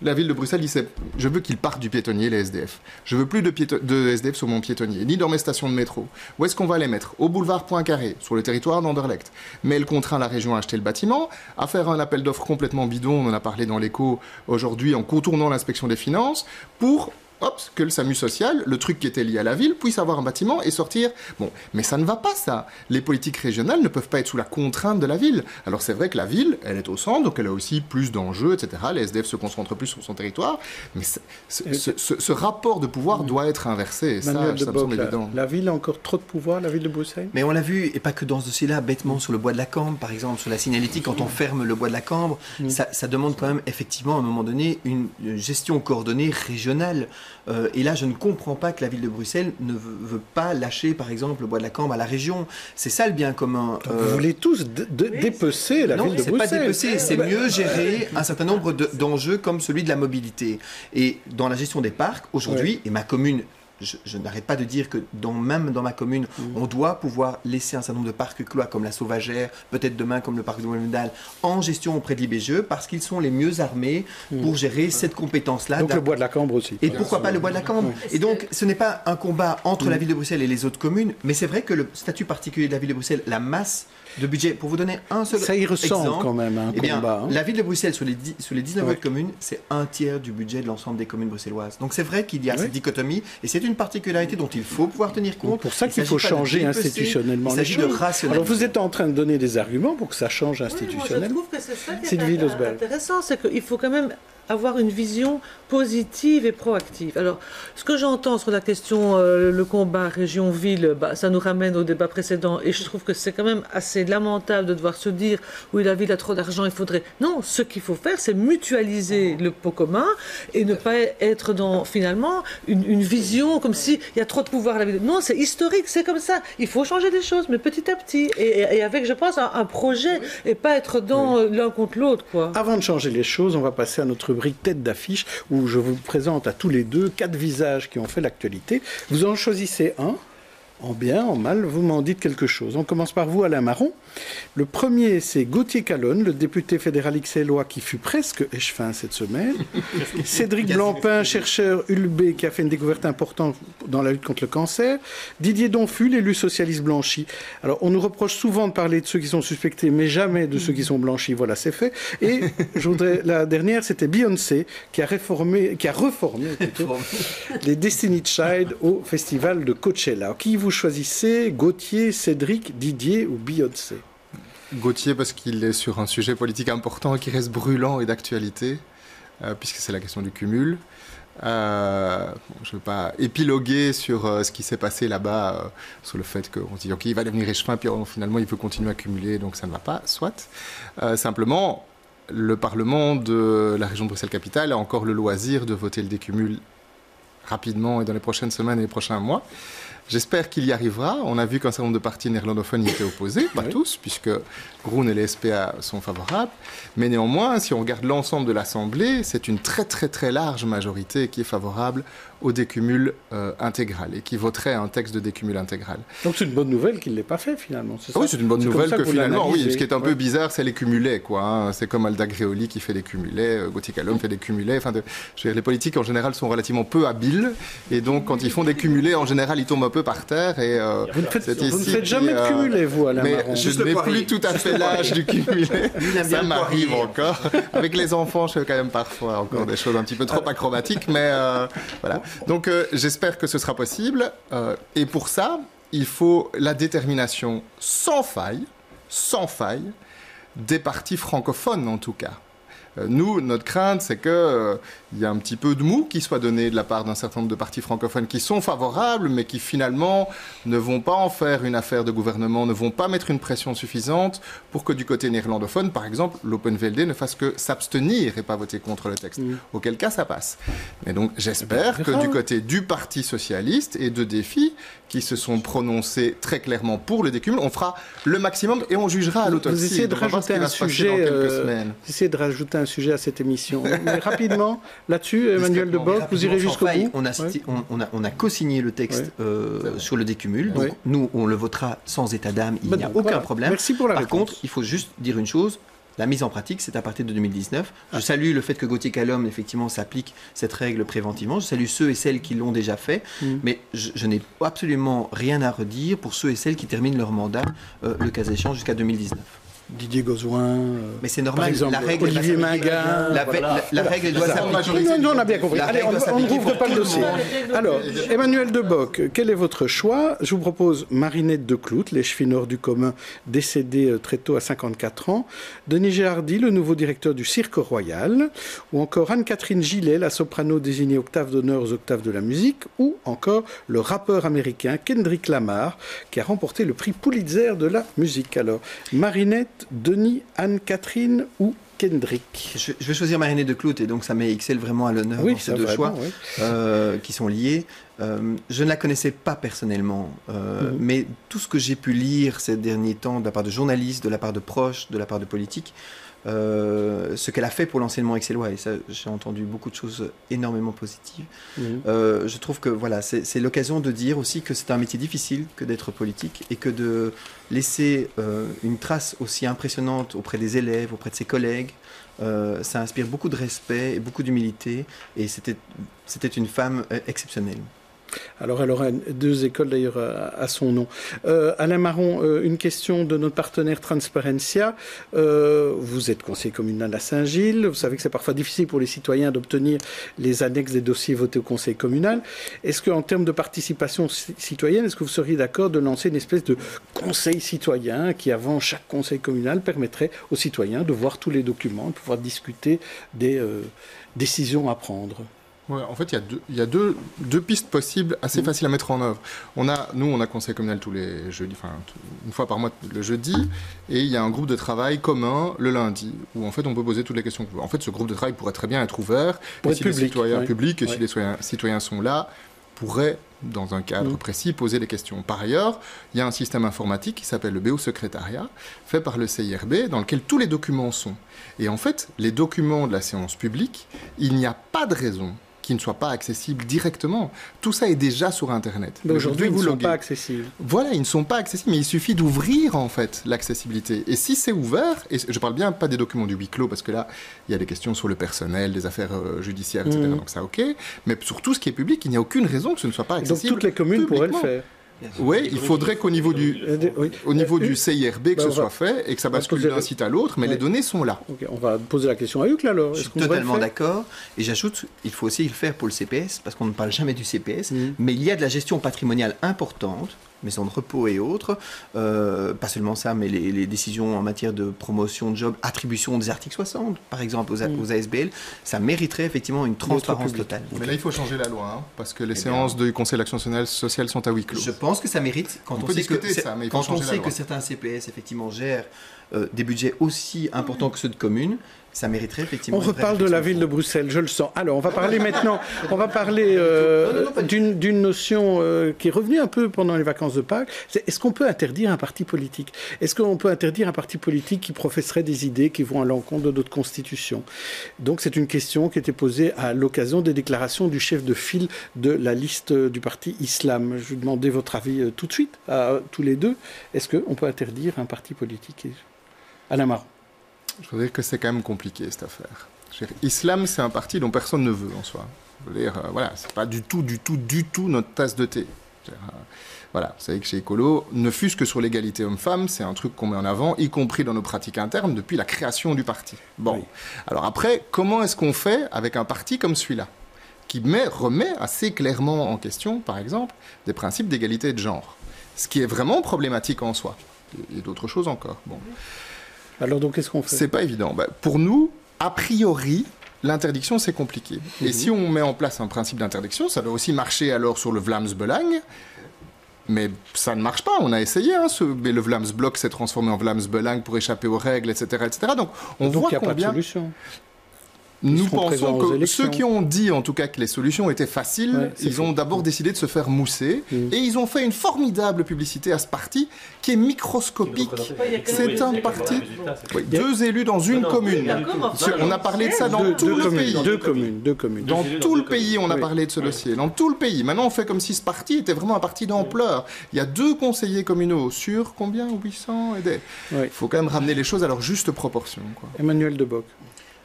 La ville de Bruxelles dit je veux qu'ils partent du piétonnier, les SDF. Je veux plus de SDF sur mon piétonnier, ni dans mes stations de métro. Où est-ce qu'on va les mettre ? Au boulevard Poincaré, sur le territoire d'Anderlecht. Mais elle contraint la région à acheter le bâtiment, à faire un appel d'offres complètement bidon, on en a parlé dans l'écho aujourd'hui, en contournant l'inspection des finances, pour que le SAMU social, le truc qui était lié à la ville, puisse avoir un bâtiment et sortir. Bon, mais ça ne va pas, ça. Les politiques régionales ne peuvent pas être sous la contrainte de la ville. Alors c'est vrai que la ville, elle est au centre, donc elle a aussi plus d'enjeux, etc. Les SDF se concentrent plus sur son territoire, mais ce rapport de pouvoir doit être inversé. Et ça me semble évident. La ville a encore trop de pouvoir, la ville de Bruxelles ? Mais on l'a vu, et pas que dans ce dossier-là, bêtement, sur le bois de la Cambre, par exemple, sur la signalétique, quand on ferme le bois de la Cambre, ça demande quand même, effectivement, à un moment donné, une gestion coordonnée régionale. Et là, je ne comprends pas que la ville de Bruxelles ne veut pas lâcher, par exemple, le bois de la Cambre à la région. C'est ça le bien commun. Vous voulez tous dépecer la ville de Bruxelles ? Non, c'est pas dépecer, c'est mieux gérer un certain nombre d'enjeux comme celui de la mobilité. Et dans la gestion des parcs, aujourd'hui, et ma commune... Je n'arrête pas de dire que même dans ma commune, on doit pouvoir laisser un certain nombre de parcs clos comme la Sauvagère, peut-être demain comme le parc de Mollendal, en gestion auprès de l'IBGE, parce qu'ils sont les mieux armés pour gérer cette compétence-là. Donc le bois de la Cambre aussi. Et pourquoi pas le bois de la Cambre ? Et donc ce n'est pas un combat entre la ville de Bruxelles et les autres communes, mais c'est vrai que le statut particulier de la ville de Bruxelles, la masse de budget, pour vous donner un seul exemple... Ça y ressemble quand même à un combat. La ville de Bruxelles, sur les 19 autres communes, c'est un tiers du budget de l'ensemble des communes bruxelloises. Donc c'est vrai qu'il y a cette dichotomie, et c'est une particularité dont il faut pouvoir tenir compte. C'est pour ça qu'il faut changer institutionnellement les choses. Alors vous êtes en train de donner des arguments pour que ça change institutionnellement. Moi, je trouve que c'est ça qui est intéressant, c'est qu'il faut quand même avoir une vision positive et proactive. Alors, ce que j'entends sur la question, le combat région-ville, ça nous ramène au débat précédent, et je trouve que c'est quand même assez lamentable de devoir se dire, oui, la ville a trop d'argent, il faudrait... Non, ce qu'il faut faire, c'est mutualiser le pot commun, et ne pas être dans, finalement, une vision comme s'il y a trop de pouvoir à la ville. Non, c'est historique, c'est comme ça. Il faut changer des choses, mais petit à petit, et avec, je pense, un projet, et pas être dans l'un contre l'autre, quoi. Avant de changer les choses, on va passer à notre rubrique tête d'affiche, où je vous présente à tous les deux 4 visages qui ont fait l'actualité. Vous en choisissez un, en bien, en mal, vous m'en dites quelque chose. On commence par vous, Alain Marron. Le premier, c'est Gauthier Calonne, le député fédéral XLOA qui fut presque échevin cette semaine. Cédric Blancpain, chercheur ULB, qui a fait une découverte importante dans la lutte contre le cancer. Didier Donfus, l'élu socialiste blanchi. Alors, on nous reproche souvent de parler de ceux qui sont suspectés, mais jamais de ceux qui sont blanchis. Voilà, c'est fait. Et je voudrais, la dernière, c'était Beyoncé, qui a reformé plutôt, les Destiny Child au festival de Coachella. Alors, qui vous choisissez, Gauthier, Cédric, Didier ou Beyoncé ? Gauthier, parce qu'il est sur un sujet politique important qui reste brûlant et d'actualité, puisque c'est la question du cumul. Je ne veux pas épiloguer sur ce qui s'est passé là-bas, sur le fait qu'on dit ok, il va devenir échevin, puis finalement il veut continuer à cumuler, donc ça ne va pas, soit. Simplement, le Parlement de la région de Bruxelles-Capitale a encore le loisir de voter le décumul rapidement et dans les prochaines semaines et les prochains mois. J'espère qu'il y arrivera. On a vu qu'un certain nombre de partis néerlandophones y étaient opposés, pas tous, puisque Groen et les SPA sont favorables. Mais néanmoins, si on regarde l'ensemble de l'Assemblée, c'est une très très très large majorité qui est favorable au décumul intégral et qui voterait un texte de décumul intégral. Donc c'est une bonne nouvelle qu'il ne l'ait pas fait finalement. C'est ça, oui, c'est une bonne nouvelle que finalement, oui. Ce qui est un peu bizarre, c'est les cumulets, quoi. Hein. C'est comme Alda Gréoli qui fait des cumulets, Gauthier Calonne fait des cumulets. Enfin, je veux dire, les politiques en général sont relativement peu habiles et donc quand ils font des cumulets, en général, ils tombent un peu par terre. Et, vous ne faites jamais de cumulets, vous, Alain Marron. Mais je n'ai plus tout à fait l'âge du cumulé. Ça m'arrive encore. Avec les enfants, je fais quand même parfois encore des choses un petit peu trop acrobatiques, mais voilà. Donc j'espère que ce sera possible. Et pour ça, il faut la détermination sans faille, des partis francophones en tout cas. Nous, notre crainte, c'est qu'il y a un petit peu de mou qui soit donné de la part d'un certain nombre de partis francophones qui sont favorables, mais qui finalement ne vont pas en faire une affaire de gouvernement, ne vont pas mettre une pression suffisante pour que du côté néerlandophone, par exemple, l'Open VLD ne fasse que s'abstenir et pas voter contre le texte. Auquel cas, ça passe. Mais donc, j'espère que du côté du Parti socialiste et de Défi, qui se sont prononcés très clairement pour le décumul, on fera le maximum et on jugera à l'autopsie. Vous essayez de rajouter un sujet, un sujet à cette émission. Mais rapidement, là-dessus, Emmanuel Debock, vous irez jusqu'au bout. On a co-signé le texte sur le décumul. Donc nous, on le votera sans état d'âme. Il n'y a aucun problème. Merci pour la réponse. Par contre, il faut juste dire une chose. La mise en pratique, c'est à partir de 2019. Je salue le fait que Gauthier Callum, effectivement, s'applique cette règle préventivement. Je salue ceux et celles qui l'ont déjà fait. Mais je n'ai absolument rien à redire pour ceux et celles qui terminent leur mandat, le cas échéant, jusqu'à 2019. Didier Gozouin, mais c'est normal. Par exemple, la règle, Olivier Minguin. La règle, elle doit s'appliquer. Non, on a bien compris. Allez, on ne rouvre pas le dossier. Alors, Emmanuel Debock, quel est votre choix? Je vous propose Marinette de Clout, les chevilles du commun, décédée très tôt à 54 ans. Denis Géhardy, le nouveau directeur du Cirque Royal. Ou encore Anne-Catherine Gillet, la soprano désignée octave d'honneur aux octaves de la musique. Ou encore le rappeur américain Kendrick Lamar, qui a remporté le prix Pulitzer de la musique. Alors, Marinette, Denis, Anne-Catherine ou Kendrick? Je vais choisir Marinette de Clout et donc ça met XL vraiment à l'honneur dans ces deux choix qui sont liés. Je ne la connaissais pas personnellement, mais tout ce que j'ai pu lire ces derniers temps de la part de journalistes, de la part de proches, de la part de politiques, ce qu'elle a fait pour l'enseignement excellois, et ça, j'ai entendu beaucoup de choses énormément positives. Je trouve que voilà, c'est l'occasion de dire aussi que c'est un métier difficile que d'être politique et que de laisser une trace aussi impressionnante auprès des élèves, auprès de ses collègues, ça inspire beaucoup de respect et beaucoup d'humilité, et c'était une femme exceptionnelle. Alors, elle aura deux écoles d'ailleurs à son nom. Alain Marron, une question de notre partenaire Transparencia. Vous êtes conseiller communal à Saint-Gilles. Vous savez que c'est parfois difficile pour les citoyens d'obtenir les annexes des dossiers votés au conseil communal. Est-ce qu'en termes de participation citoyenne, est-ce que vous seriez d'accord de lancer une espèce de conseil citoyen qui, avant chaque conseil communal, permettrait aux citoyens de voir tous les documents, de pouvoir discuter des décisions à prendre? Ouais, en fait, il y a deux pistes possibles assez faciles à mettre en œuvre. Nous, on a conseil communal tous les jeudis, enfin une fois par mois le jeudi, et il y a un groupe de travail commun le lundi, où en fait on peut poser toutes les questions que vous voulez. En fait, ce groupe de travail pourrait très bien être ouvert, et si les citoyens publics, et si les citoyens sont là, pourraient, dans un cadre précis, poser des questions. Par ailleurs, il y a un système informatique qui s'appelle le BO-secrétariat, fait par le CIRB, dans lequel tous les documents sont. Et en fait, les documents de la séance publique, il n'y a pas de raison qui ne soient pas accessibles directement. Tout ça est déjà sur Internet. Mais aujourd'hui, ils ne sont pas accessibles. Voilà, ils ne sont pas accessibles, mais il suffit d'ouvrir, en fait, l'accessibilité. Et si c'est ouvert, et je parle bien pas des documents du huis clos, parce que là, il y a des questions sur le personnel, des affaires judiciaires, etc. Donc ça, ok. Mais sur tout ce qui est public, il n'y a aucune raison que ce ne soit pas accessible. Donc toutes les communes pourraient le faire. Oui, il faudrait qu'au niveau du CIRB que ce soit fait et que ça bascule d'un site à l'autre, mais les données sont là. Okay, on va poser la question à Hugues, alors. Je suis totalement d'accord. Et j'ajoute, il faut aussi le faire pour le CPS, parce qu'on ne parle jamais du CPS, mais il y a de la gestion patrimoniale importante, maisons de repos et autres, pas seulement ça, mais les décisions en matière de promotion de job, attribution des articles 60, par exemple, aux ASBL, ça mériterait effectivement une transparence totale. Mais là, il faut changer la loi, hein, parce que les séances du Conseil d'action sociale sont à huis clos. Je pense que ça mérite, quand on sait que certains CPS, effectivement, gèrent des budgets aussi importants que ceux de communes, ça mériterait effectivement... On reparle de la ville de Bruxelles, je le sens. Alors, on va parler maintenant, d'une notion qui est revenue un peu pendant les vacances de Pâques. Est-ce qu'on peut interdire un parti politique? Est-ce qu'on peut interdire un parti politique qui professerait des idées qui vont à l'encontre de notre Constitution? Donc, c'est une question qui était posée à l'occasion des déclarations du chef de file de la liste du parti Islam. Je vous demandais votre avis tout de suite, à tous les deux. Est-ce qu'on peut interdire un parti politique? Alain Marron. Je veux dire que c'est quand même compliqué, cette affaire. Islam, c'est un parti dont personne ne veut, en soi. Je veux dire, voilà, c'est pas du tout notre tasse de thé. Voilà, vous savez que chez Écolo, ne fût-ce que sur l'égalité homme-femme, c'est un truc qu'on met en avant, y compris dans nos pratiques internes, depuis la création du parti. Bon, oui. Alors après, comment est-ce qu'on fait avec un parti comme celui-là, qui remet assez clairement en question, par exemple, des principes d'égalité de genre, ce qui est vraiment problématique en soi. Il y a d'autres choses encore. Bon. Alors donc, qu'est-ce qu'on fait? C'est pas évident. Pour nous, a priori, l'interdiction, c'est compliqué. Et si on met en place un principe d'interdiction, ça doit aussi marcher alors sur le Vlaams-Belang. Mais ça ne marche pas, on a essayé, mais le Vlaams-Blok s'est transformé en Vlaams-Belang pour échapper aux règles, etc. etc. Donc on voit il n'y a combien... pas de solution. Nous pensons que ceux qui ont dit en tout cas que les solutions étaient faciles, ils ont d'abord décidé de se faire mousser et ils ont fait une formidable publicité à ce parti qui est microscopique. C'est un parti, 2 élus dans une commune. On a parlé de ça dans tout le pays. Deux communes. Dans tout le pays, on a parlé de ce dossier. Dans tout le pays. Maintenant, on fait comme si ce parti était vraiment un parti d'ampleur. Il y a 2 conseillers communaux sur combien 800 et des... Il faut quand même ramener les choses à leur juste proportion. Emmanuel Debock.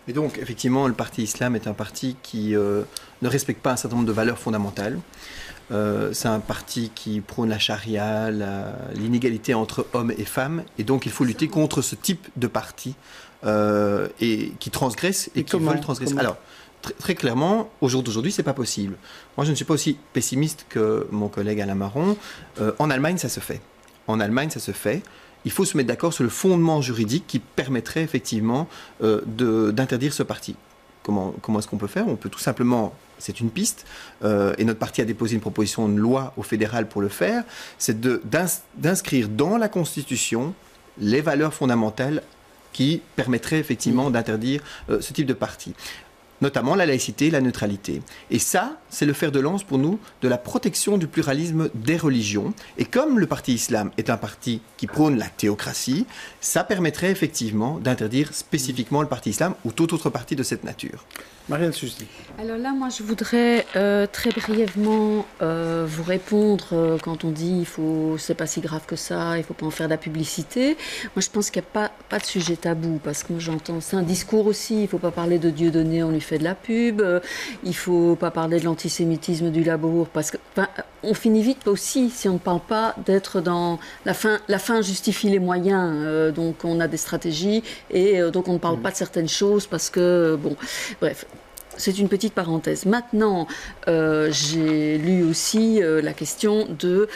Et donc, effectivement, le parti islam est un parti qui ne respecte pas un certain nombre de valeurs fondamentales. C'est un parti qui prône la charia, l'inégalité entre hommes et femmes. Et donc, il faut lutter contre ce type de parti et qui transgresse et qui veulent transgresser. Alors, très clairement, au jour d'aujourd'hui, ce n'est pas possible. Moi, je ne suis pas aussi pessimiste que mon collègue Alain Marron. En Allemagne, ça se fait. Il faut se mettre d'accord sur le fondement juridique qui permettrait effectivement d'interdire ce parti. Comment est-ce qu'on peut faire ? On peut tout simplement, c'est une piste, et notre parti a déposé une proposition de loi au fédéral pour le faire, c'est d'inscrire dans la Constitution les valeurs fondamentales qui permettraient effectivement d'interdire ce type de parti. Notamment la laïcité, la neutralité. Et ça, c'est le fer de lance pour nous de la protection du pluralisme des religions. Et comme le parti islam est un parti qui prône la théocratie, ça permettrait effectivement d'interdire spécifiquement le parti islam ou tout autre parti de cette nature. Marianne Susli. Alors là, moi, je voudrais très brièvement vous répondre quand on dit c'est pas si grave que ça, il faut pas en faire de la publicité. Moi, je pense qu'il n'y a pas de sujet tabou, parce que moi, j'entends, c'est un discours aussi, il faut pas parler de Dieudonné, on lui fait de la pub, il faut pas parler de l'antisémitisme du Labour, parce que on finit vite aussi si on ne parle pas d'être dans la fin justifie les moyens, donc on a des stratégies et donc on ne parle pas de certaines choses parce que bref. C'est une petite parenthèse. Maintenant, j'ai lu aussi la question de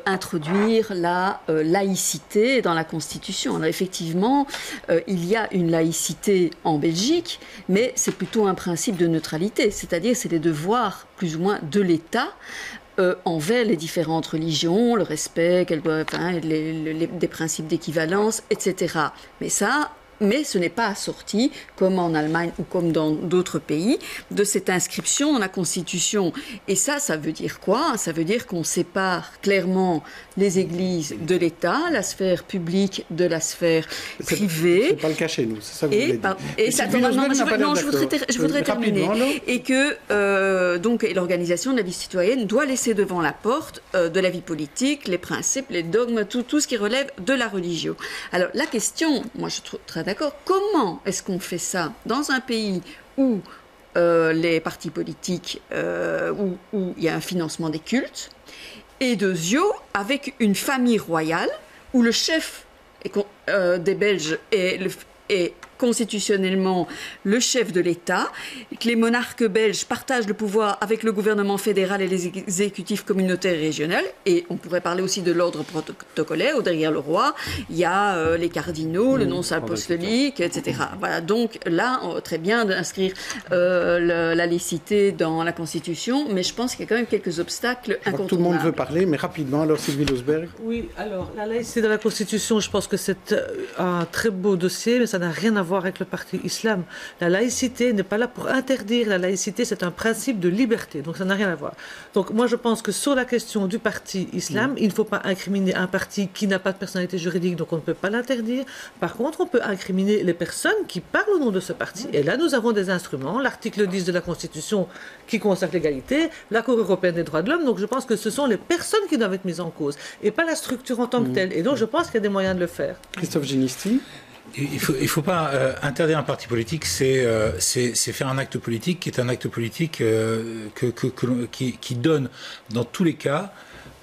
introduire la laïcité dans la Constitution. Alors effectivement, il y a une laïcité en Belgique, mais c'est plutôt un principe de neutralité, c'est-à-dire c'est les devoirs plus ou moins de l'État envers les différentes religions, le respect, des principes d'équivalence, etc. Mais ce n'est pas assorti, comme en Allemagne ou comme dans d'autres pays, de cette inscription dans la Constitution. Et ça veut dire quoi ? Ça veut dire qu'on sépare clairement les églises de l'État, la sphère publique de la sphère privée. C'est pas le cas chez nous, c'est ça que vous voulez dire. Je voudrais terminer. Et que donc l'organisation de la vie citoyenne doit laisser devant la porte de la vie politique les principes, les dogmes, tout ce qui relève de la religion. Alors la question, moi je trouve très d'accord, comment est-ce qu'on fait ça dans un pays où les partis politiques, où il y a un financement des cultes, et avec une famille royale où le chef des Belges est constitutionnellement le chef de l'État, que les monarques belges partagent le pouvoir avec le gouvernement fédéral et les exécutifs communautaires et régionaux, et on pourrait parler aussi de l'ordre protocolaire, où derrière le roi, il y a les cardinaux, le nonce apostolique, etc. Voilà, donc là, très bien d'inscrire la laïcité dans la Constitution, mais je pense qu'il y a quand même quelques obstacles incontournables. Tout le monde veut parler, mais rapidement, alors Sylvie Losberg. Oui, alors la laïcité dans la Constitution, je pense que c'est un très beau dossier, mais ça n'a rien à voir avec le parti islam. La laïcité n'est pas là pour interdire. La laïcité, c'est un principe de liberté. Donc, ça n'a rien à voir. Donc, moi, je pense que sur la question du parti islam, il ne faut pas incriminer un parti qui n'a pas de personnalité juridique, donc on ne peut pas l'interdire. Par contre, on peut incriminer les personnes qui parlent au nom de ce parti. Et là, nous avons des instruments. L'article 10 de la Constitution qui consacre l'égalité, la Cour européenne des droits de l'homme. Donc, je pense que ce sont les personnes qui doivent être mises en cause et pas la structure en tant que telle. Et donc, je pense qu'il y a des moyens de le faire. Christophe Ginisti. Il faut pas interdire un parti politique, c'est faire un acte politique qui est un acte politique qui donne, dans tous les cas,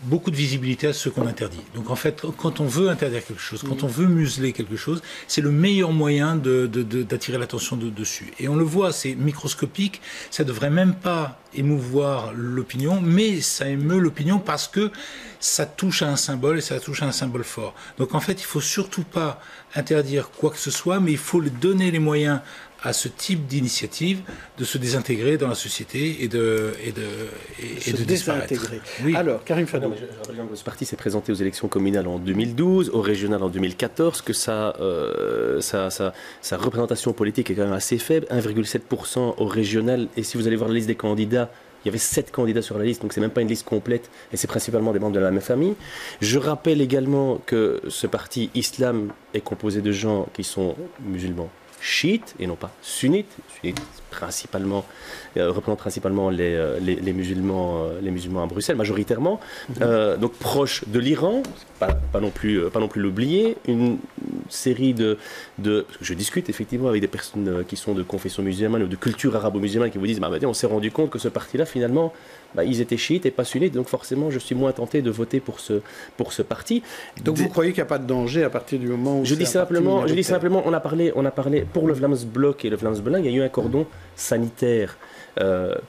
beaucoup de visibilité à ceux qu'on interdit. Donc en fait, quand on veut interdire quelque chose, quand on veut museler quelque chose, c'est le meilleur moyen d'attirer l'attention dessus. Et on le voit, c'est microscopique, ça ne devrait même pas émouvoir l'opinion, mais ça émeut l'opinion parce que ça touche à un symbole et ça touche à un symbole fort. Donc en fait, il ne faut surtout pas interdire quoi que ce soit, mais il faut donner les moyens à ce type d'initiative de se désintégrer dans la société et de disparaître. Oui. Alors, Karim Fadon. Je rappelle que ce parti s'est présenté aux élections communales en 2012, aux régionales en 2014, que sa représentation politique est quand même assez faible, 1,7% aux régionales. Et si vous allez voir la liste des candidats, il y avait 7 candidats sur la liste, donc c'est même pas une liste complète, et c'est principalement des membres de la même famille. Je rappelle également que ce parti islam est composé de gens qui sont musulmans chiites et non pas sunnites. Sunnites principalement, représentent principalement les musulmans à Bruxelles, majoritairement. Donc proche de l'Iran, pas non plus l'oublier. Une série je discute effectivement avec des personnes qui sont de confession musulmane ou de culture arabo-musulmane qui vous disent on s'est rendu compte que ce parti-là, finalement, ils étaient chiites et pas sunnites, donc forcément je suis moins tenté de voter pour ce parti. Donc vous croyez qu'il n'y a pas de danger à partir du moment où je dis simplement, on a parlé pour le Vlaams Blok et le Vlaams Belang, il y a eu un cordon sanitaire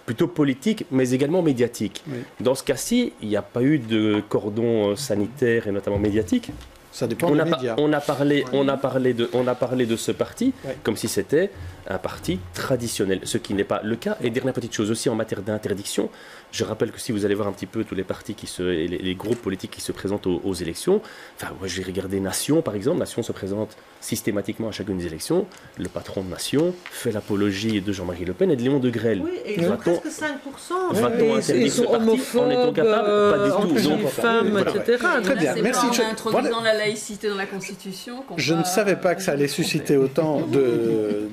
plutôt politique, mais également médiatique. Oui. Dans ce cas-ci, il n'y a pas eu de cordon sanitaire et notamment médiatique. Ça dépend des médias. On a parlé de ce parti comme si c'était un parti traditionnel, ce qui n'est pas le cas. Et dernière petite chose aussi en matière d'interdiction, je rappelle que si vous allez voir un petit peu tous les partis les groupes politiques qui se présentent aux élections, moi j'ai regardé Nation par exemple, Nation se présente systématiquement à chacune des élections, le patron de Nation fait l'apologie de Jean-Marie Le Pen et de Léon Degrelle. Oui, et ils ont presque 5%. Va-t-on interdire ce parti en étant capable? Pas du tout. Femmes, etc. Très bien, merci. En introduisant la laïcité dans la Constitution. Je ne savais pas que ça allait susciter autant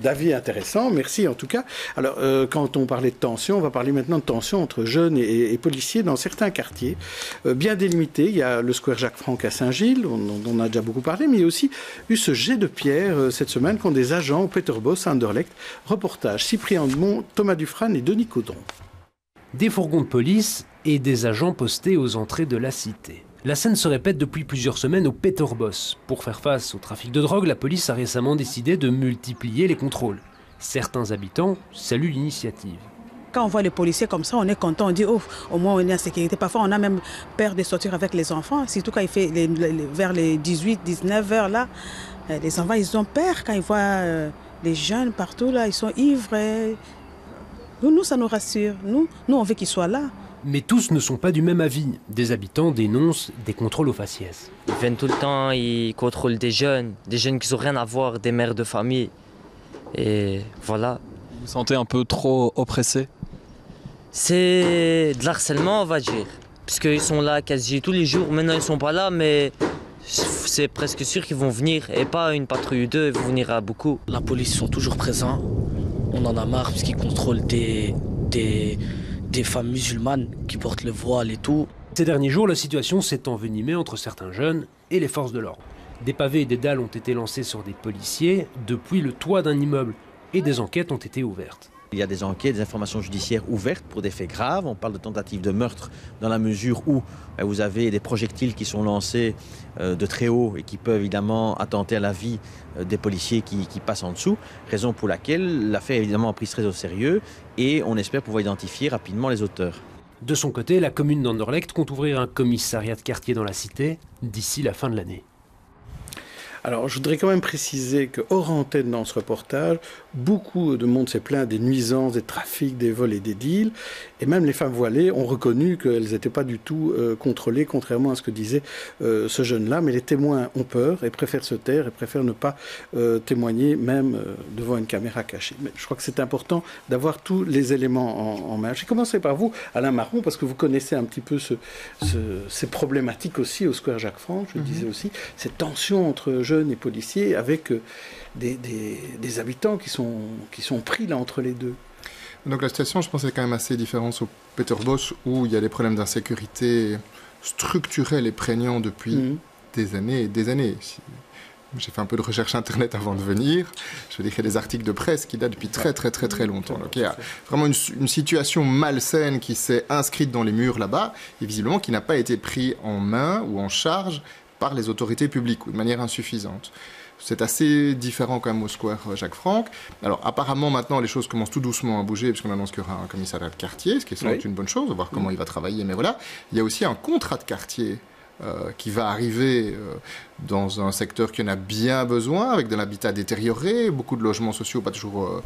d'avis intéressants. Merci en tout cas. Alors, quand on parlait de tension, on va parler maintenant de tension entre jeunes et policiers dans certains quartiers bien délimités. Il y a le square Jacques-Franck à Saint-Gilles, dont on a déjà beaucoup parlé, mais il y a aussi eu ce jet de pierre cette semaine contre des agents au Peterbos à Anderlecht. Reportage Cyprien Demont, Thomas Dufrane et Denis Caudron. Des fourgons de police et des agents postés aux entrées de la cité. La scène se répète depuis plusieurs semaines au Peterbos. Pour faire face au trafic de drogue, la police a récemment décidé de multiplier les contrôles. Certains habitants saluent l'initiative. Quand on voit les policiers comme ça, on est content, on dit oh, au moins on est en sécurité. Parfois on a même peur de sortir avec les enfants, surtout quand il fait vers les 18, 19 heures là. Les enfants ils ont peur quand ils voient les jeunes partout là, ils sont ivres. Nous ça nous rassure, nous on veut qu'ils soient là. Mais tous ne sont pas du même avis. Des habitants dénoncent des contrôles aux faciès. Ils viennent tout le temps, ils contrôlent des jeunes qui n'ont rien à voir, des mères de famille. Et voilà. Vous vous sentez un peu trop oppressé? C'est de l'harcèlement, on va dire. Parce qu'ils sont là quasi tous les jours. Maintenant, ils ne sont pas là, mais c'est presque sûr qu'ils vont venir. Et pas une patrouille d'eux, ils vont venir à beaucoup. La police sont toujours présents. On en a marre parce qu'ils contrôlent des femmes musulmanes qui portent le voile et tout. Ces derniers jours, la situation s'est envenimée entre certains jeunes et les forces de l'ordre. Des pavés et des dalles ont été lancés sur des policiers depuis le toit d'un immeuble et des enquêtes ont été ouvertes. Il y a des enquêtes, des informations judiciaires ouvertes pour des faits graves. On parle de tentative de meurtre dans la mesure où vous avez des projectiles qui sont lancés de très haut et qui peuvent évidemment attenter à la vie des policiers qui passent en dessous. Raison pour laquelle l'affaire est évidemment prise très au sérieux et on espère pouvoir identifier rapidement les auteurs. De son côté, la commune d'Anderlecht compte ouvrir un commissariat de quartier dans la cité d'ici la fin de l'année. Alors, je voudrais quand même préciser que hors antenne dans ce reportage, beaucoup de monde s'est plaint des nuisances, des trafics, des vols et des deals. Et même les femmes voilées ont reconnu qu'elles n'étaient pas du tout contrôlées, contrairement à ce que disait ce jeune-là. Mais les témoins ont peur et préfèrent se taire et préfèrent ne pas témoigner, même devant une caméra cachée. Mais je crois que c'est important d'avoir tous les éléments en main. J'ai commencé par vous, Alain Marron, parce que vous connaissez un petit peu ces problématiques aussi au Square Jacques-Franck, je le disais aussi, cette tension entre jeunes et policiers avec des habitants qui sont pris là entre les deux. Donc la situation, je pense, est quand même assez différente au Peterbos où il y a des problèmes d'insécurité structurels et prégnants depuis des années et des années. J'ai fait un peu de recherche internet avant de venir. J'ai écrit des articles de presse qui datent depuis très longtemps. Donc il y a vraiment une situation malsaine qui s'est inscrite dans les murs là-bas et visiblement qui n'a pas été prise en main ou en charge par les autorités publiques ou de manière insuffisante. C'est assez différent quand même au Square Jacques-Franck. Alors apparemment maintenant les choses commencent tout doucement à bouger puisqu'on annonce qu'il y aura un commissariat de quartier, ce qui est sans doute une bonne chose, on va voir comment il va travailler, mais voilà. Il y a aussi un contrat de quartier qui va arriver dans un secteur qui en a bien besoin, avec de l'habitat détérioré, beaucoup de logements sociaux pas toujours...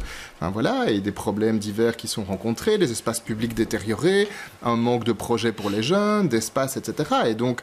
et des problèmes divers qui sont rencontrés, des espaces publics détériorés, un manque de projets pour les jeunes, d'espace, etc. Et donc,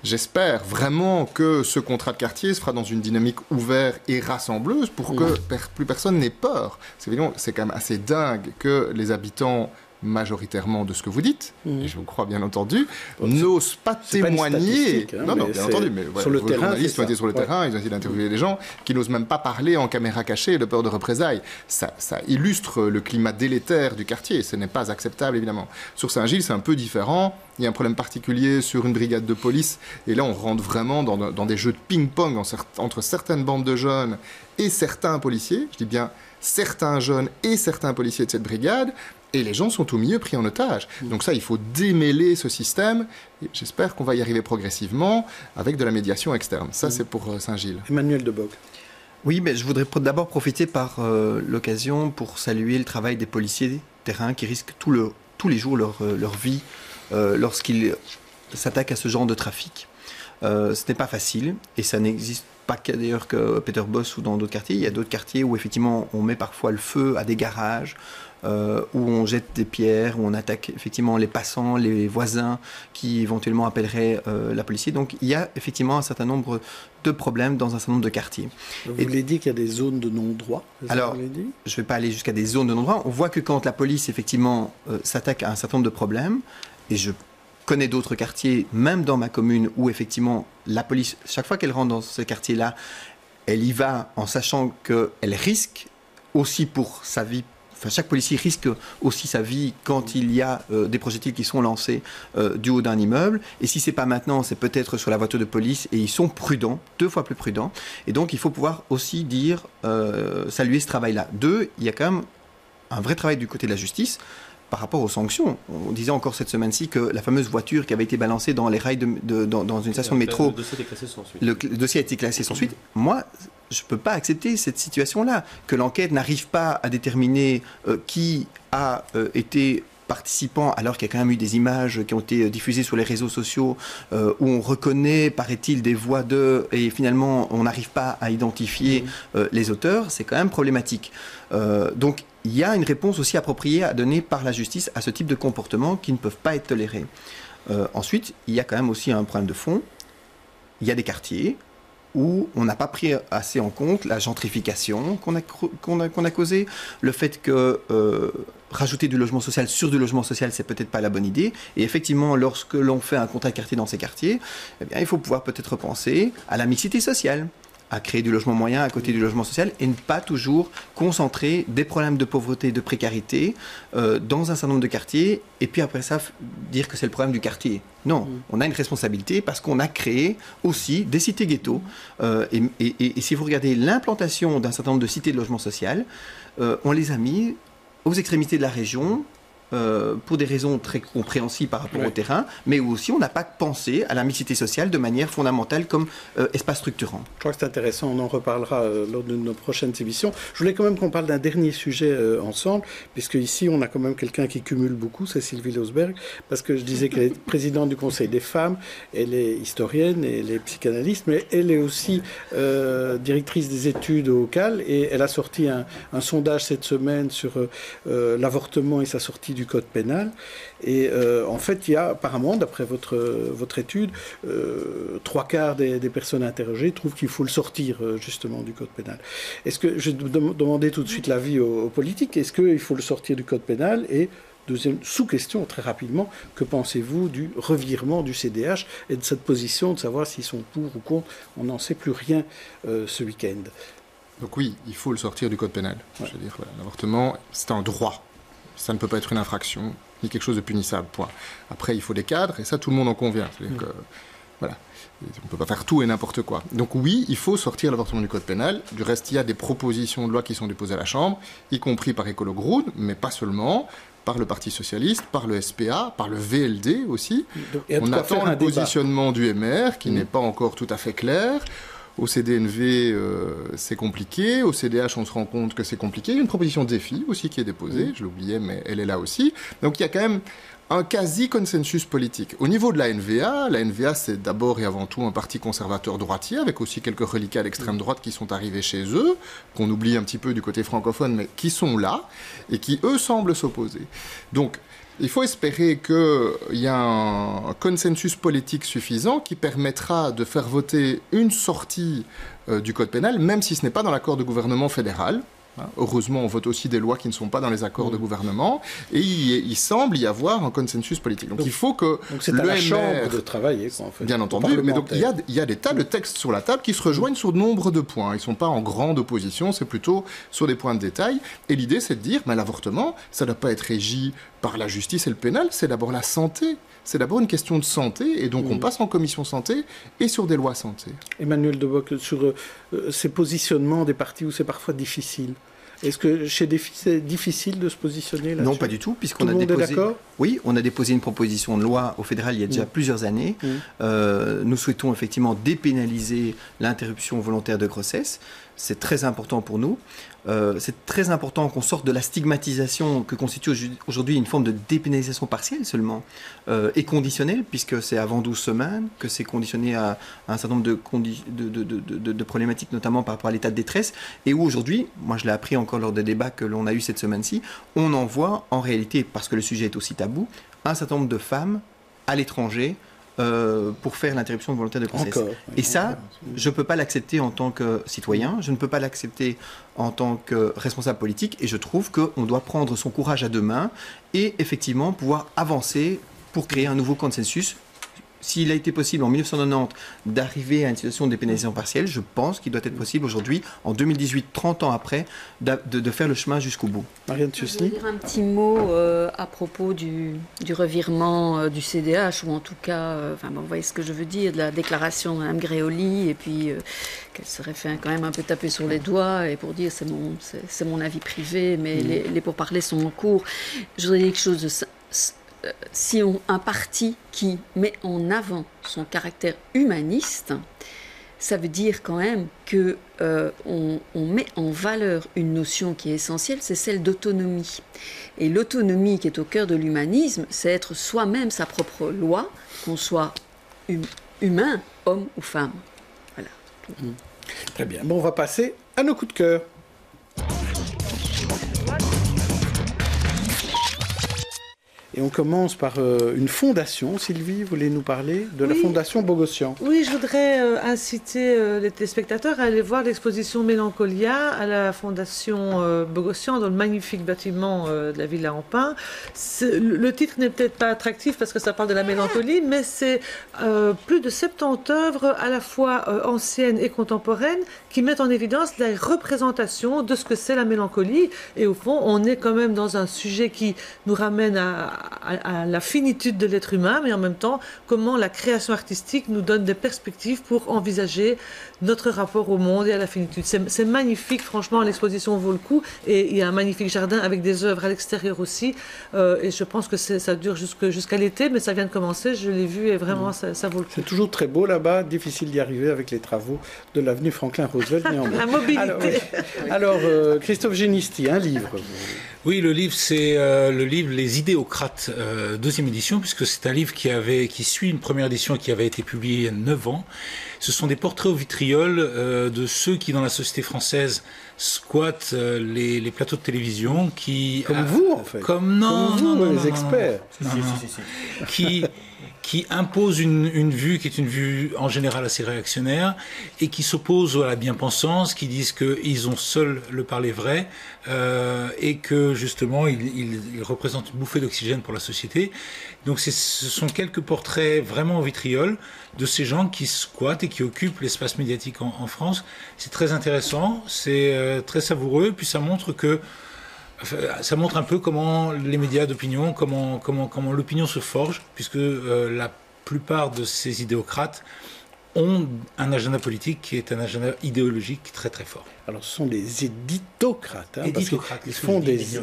j'espère vraiment que ce contrat de quartier se fera dans une dynamique ouverte et rassembleuse pour que plus personne n'ait peur. C'est quand même assez dingue que les habitants majoritairement de ce que vous dites, et je vous crois bien entendu, n'osent pas témoigner. Pas non, bien entendu, mais sur le terrain, journalistes ont été sur le terrain, ils ont essayé d'interviewer des gens qui n'osent même pas parler en caméra cachée de peur de représailles. Ça illustre le climat délétère du quartier, ce n'est pas acceptable évidemment. Sur Saint-Gilles, c'est un peu différent, il y a un problème particulier sur une brigade de police, et là on rentre vraiment dans des jeux de ping-pong entre certaines bandes de jeunes et certains policiers, je dis bien certains jeunes et certains policiers de cette brigade, et les gens sont au milieu pris en otage. Donc ça, il faut démêler ce système. Et j'espère qu'on va y arriver progressivement avec de la médiation externe. Ça, c'est pour Saint-Gilles. Emmanuel Deboc. Oui, mais je voudrais d'abord profiter par l'occasion pour saluer le travail des policiers de terrain qui risquent tous les jours leur vie lorsqu'ils s'attaquent à ce genre de trafic. Ce n'est pas facile et ça n'existe pas d'ailleurs que Peter-Bosch ou dans d'autres quartiers. Il y a d'autres quartiers où effectivement on met parfois le feu à des garages, où on jette des pierres, où on attaque effectivement les passants, les voisins qui éventuellement appelleraient la police. Donc il y a effectivement un certain nombre de problèmes dans un certain nombre de quartiers. Vous voulez dire qu'il y a des zones de non-droit? Alors, je ne vais pas aller jusqu'à des zones de non-droit. On voit que quand la police effectivement s'attaque à un certain nombre de problèmes, et je connais d'autres quartiers, même dans ma commune, où effectivement la police, chaque fois qu'elle rentre dans ce quartier-là, elle y va en sachant qu'elle risque aussi pour sa vie. Enfin, chaque policier risque aussi sa vie quand il y a des projectiles qui sont lancés du haut d'un immeuble. Et si ce n'est pas maintenant, c'est peut-être sur la voiture de police. Et ils sont prudents, 2 fois plus prudents. Et donc, il faut pouvoir aussi dire, saluer ce travail-là. 2, il y a quand même un vrai travail du côté de la justice par rapport aux sanctions. On disait encore cette semaine-ci que la fameuse voiture qui avait été balancée dans les rails dans une station de métro... Le dossier est classé sans suite. Le dossier a été classé sans suite. Moi, je ne peux pas accepter cette situation-là, que l'enquête n'arrive pas à déterminer qui a été participant, alors qu'il y a quand même eu des images qui ont été diffusées sur les réseaux sociaux, où on reconnaît, paraît-il, des voix d'eux, et finalement, on n'arrive pas à identifier les auteurs. C'est quand même problématique. Donc, il y a une réponse aussi appropriée à donner par la justice à ce type de comportements qui ne peuvent pas être tolérés. Ensuite, il y a quand même aussi un problème de fond. Il y a des quartiers où on n'a pas pris assez en compte la gentrification qu'on a causée, le fait que rajouter du logement social sur du logement social, c'est peut-être pas la bonne idée. Et effectivement, lorsque l'on fait un contrat de quartier dans ces quartiers, eh bien, il faut pouvoir peut-être penser à la mixité sociale, à créer du logement moyen à côté du logement social et ne pas toujours concentrer des problèmes de pauvreté, de précarité dans un certain nombre de quartiers et puis après ça dire que c'est le problème du quartier. Non, on a une responsabilité parce qu'on a créé aussi des cités ghettos et si vous regardez l'implantation d'un certain nombre de cités de logement social, on les a mis aux extrémités de la région pour des raisons très compréhensibles par rapport au terrain, mais aussi on n'a pas pensé à la mixité sociale de manière fondamentale comme espace structurant. Je crois que c'est intéressant, on en reparlera lors de nos prochaines émissions. Je voulais quand même qu'on parle d'un dernier sujet ensemble, puisque ici on a quand même quelqu'un qui cumule beaucoup, c'est Sylvie Losberg, parce que je disais qu'elle est présidente du Conseil des femmes, elle est historienne, elle est psychanalyste, mais elle est aussi directrice des études au CAL, et elle a sorti un sondage cette semaine sur l'avortement et sa sortie du code pénal. Et en fait, il y a apparemment, d'après votre étude, 3/4 des personnes interrogées trouvent qu'il faut le sortir justement du code pénal. Est-ce que, je vais demander tout de suite l'avis aux politiques, est-ce qu'il faut le sortir du code pénal? Et deuxième sous-question, très rapidement, que pensez-vous du revirement du CDH et de cette position de savoir s'ils sont pour ou contre? On n'en sait plus rien ce week-end. Donc oui, il faut le sortir du code pénal. Ouais. Je veux dire, voilà, l'avortement, c'est un droit. Ça ne peut pas être une infraction, ni quelque chose de punissable, point. Après, il faut des cadres, et ça, tout le monde en convient. C'est-à-dire que, voilà, on ne peut pas faire tout et n'importe quoi. Donc oui, il faut sortir l'avortement du code pénal. Du reste, il y a des propositions de loi qui sont déposées à la Chambre, y compris par Écolo Groen, mais pas seulement, par le Parti Socialiste, par le SPA, par le VLD aussi. On attend le positionnement du MR, qui n'est pas encore tout à fait clair. Au CDNV, c'est compliqué. Au CDH, on se rend compte que c'est compliqué. Il y a une proposition de défi aussi qui est déposée. Je l'oubliais, mais elle est là aussi. Donc il y a quand même un quasi-consensus politique. Au niveau de la NVA c'est d'abord et avant tout un parti conservateur droitier, avec aussi quelques reliquats d'extrême droite qui sont arrivés chez eux, qu'on oublie un petit peu du côté francophone, mais qui sont là, et qui, eux, semblent s'opposer. Donc, il faut espérer qu'il y a un consensus politique suffisant qui permettra de faire voter une sortie du code pénal, même si ce n'est pas dans l'accord de gouvernement fédéral. Heureusement, on vote aussi des lois qui ne sont pas dans les accords de gouvernement, et il semble y avoir un consensus politique. Donc il faut que c'est à la Chambre de travailler, quoi, en fait. Bien entendu, mais donc il y a des tas de textes sur la table qui se rejoignent sur de nombre de points. Ils ne sont pas en grande opposition, c'est plutôt sur des points de détail. Et l'idée, c'est de dire, l'avortement, ça ne doit pas être régi par la justice et le pénal, c'est d'abord la santé. C'est d'abord une question de santé, et donc on passe en commission santé et sur des lois santé. Emmanuel Debock, sur ces positionnements des partis où c'est parfois difficile, est-ce que chez Défi, c'est difficile de se positionner là-dessus? Non, pas du tout, puisqu'on a déposé... Oui, on a déposé une proposition de loi au fédéral il y a déjà plusieurs années. Nous souhaitons effectivement dépénaliser l'interruption volontaire de grossesse. C'est très important pour nous. C'est très important qu'on sorte de la stigmatisation que constitue aujourd'hui une forme de dépénalisation partielle seulement et conditionnelle, puisque c'est avant 12 semaines, que c'est conditionné à un certain nombre de problématiques, notamment par rapport à l'état de détresse, et où aujourd'hui, moi je l'ai appris encore lors des débats que l'on a eu cette semaine-ci, on en voit en réalité, parce que le sujet est aussi tabou, un certain nombre de femmes à l'étranger pour faire l'interruption volontaire de grossesse. Et ça, je ne peux pas l'accepter en tant que citoyen, je ne peux pas l'accepter en tant que responsable politique, et je trouve qu'on doit prendre son courage à deux mains et effectivement pouvoir avancer pour créer un nouveau consensus. S'il a été possible en 1990 d'arriver à une situation de dépénalisation partielle, je pense qu'il doit être possible aujourd'hui, en 2018, 30 ans après, de faire le chemin jusqu'au bout. Marianne Je vais dire un petit mot à propos du revirement du CDH, ou en tout cas, vous voyez ce que je veux dire, de la déclaration de Mme Gréoli, et puis qu'elle serait fait quand même un peu taper sur les doigts, et pour dire c'est mon avis privé, mais les pourparlers sont en cours. Je voudrais dire quelque chose de ça. Si un parti qui met en avant son caractère humaniste, ça veut dire quand même que on met en valeur une notion qui est essentielle, c'est celle d'autonomie. Et l'autonomie qui est au cœur de l'humanisme, c'est être soi-même sa propre loi, qu'on soit humain, homme ou femme. Voilà. Très bien. Bon, on va passer à nos coups de cœur. Et on commence par une fondation. Sylvie, vous voulez nous parler de la fondation Bogossian? Oui, je voudrais inciter les téléspectateurs à aller voir l'exposition Mélancolia à la fondation Bogossian dans le magnifique bâtiment de la Villa en Pin. Le titre n'est peut-être pas attractif parce que ça parle de la mélancolie, mais c'est plus de 70 œuvres à la fois anciennes et contemporaines qui mettent en évidence la représentation de ce que c'est la mélancolie. Et au fond, on est quand même dans un sujet qui nous ramène à la finitude de l'être humain, mais en même temps, comment la création artistique nous donne des perspectives pour envisager notre rapport au monde et à la finitude. C'est magnifique, franchement, l'exposition vaut le coup, et il y a un magnifique jardin avec des œuvres à l'extérieur aussi, et je pense que ça dure jusqu'à l'été, mais ça vient de commencer, je l'ai vu, et vraiment, ça vaut le coup. C'est toujours très beau là-bas, difficile d'y arriver avec les travaux de l'avenue Franklin-Roosevelt. La mobilité. Alors Christophe Génisty, un livre. Oui, le livre, c'est le livre Les Idéocrates, deuxième édition, puisque c'est un livre qui suit une première édition qui avait été publiée il y a 9 ans. Ce sont des portraits au vitriol de ceux qui, dans la société française, squattent les plateaux de télévision, qui... Comme vous, en fait. Comme les experts. Qui impose une vue qui est une vue en général assez réactionnaire et qui s'oppose à la bien-pensance, qui disent qu'ils ont seuls le parler vrai et que justement ils représentent une bouffée d'oxygène pour la société. Donc ce sont quelques portraits vraiment au vitriol de ces gens qui squattent et qui occupent l'espace médiatique en France. C'est très intéressant, c'est très savoureux, puis ça montre un peu comment les médias d'opinion, comment l'opinion se forge, puisque la plupart de ces idéocrates ont un agenda politique qui est un agenda idéologique très très fort. Alors ce sont des éditocrates. Éditocrates. Ils font des...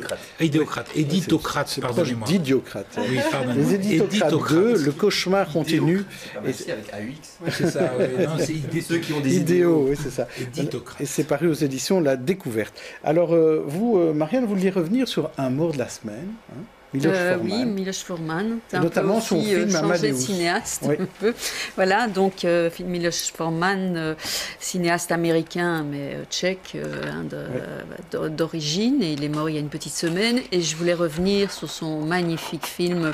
Éditocrates, pardonnez-moi. D'idiocrites. Oui, pardon. Les éditocrates 2, le cauchemar continue. Merci avec AUX. C'est ça, oui. Non, c'est ceux qui ont des idéaux. Oui, c'est ça. Éditocrates. Et c'est paru aux éditions La Découverte. Alors vous, Marianne, vous vouliez revenir sur un mot de la semaine, hein? Miloš Forman. Oui, Miloš Forman. Et notamment son film changé Amadeus. de cinéaste Oui. un peu. Voilà, donc Miloš Forman, cinéaste américain mais tchèque d'origine, et il est mort il y a une petite semaine. Et je voulais revenir sur son magnifique film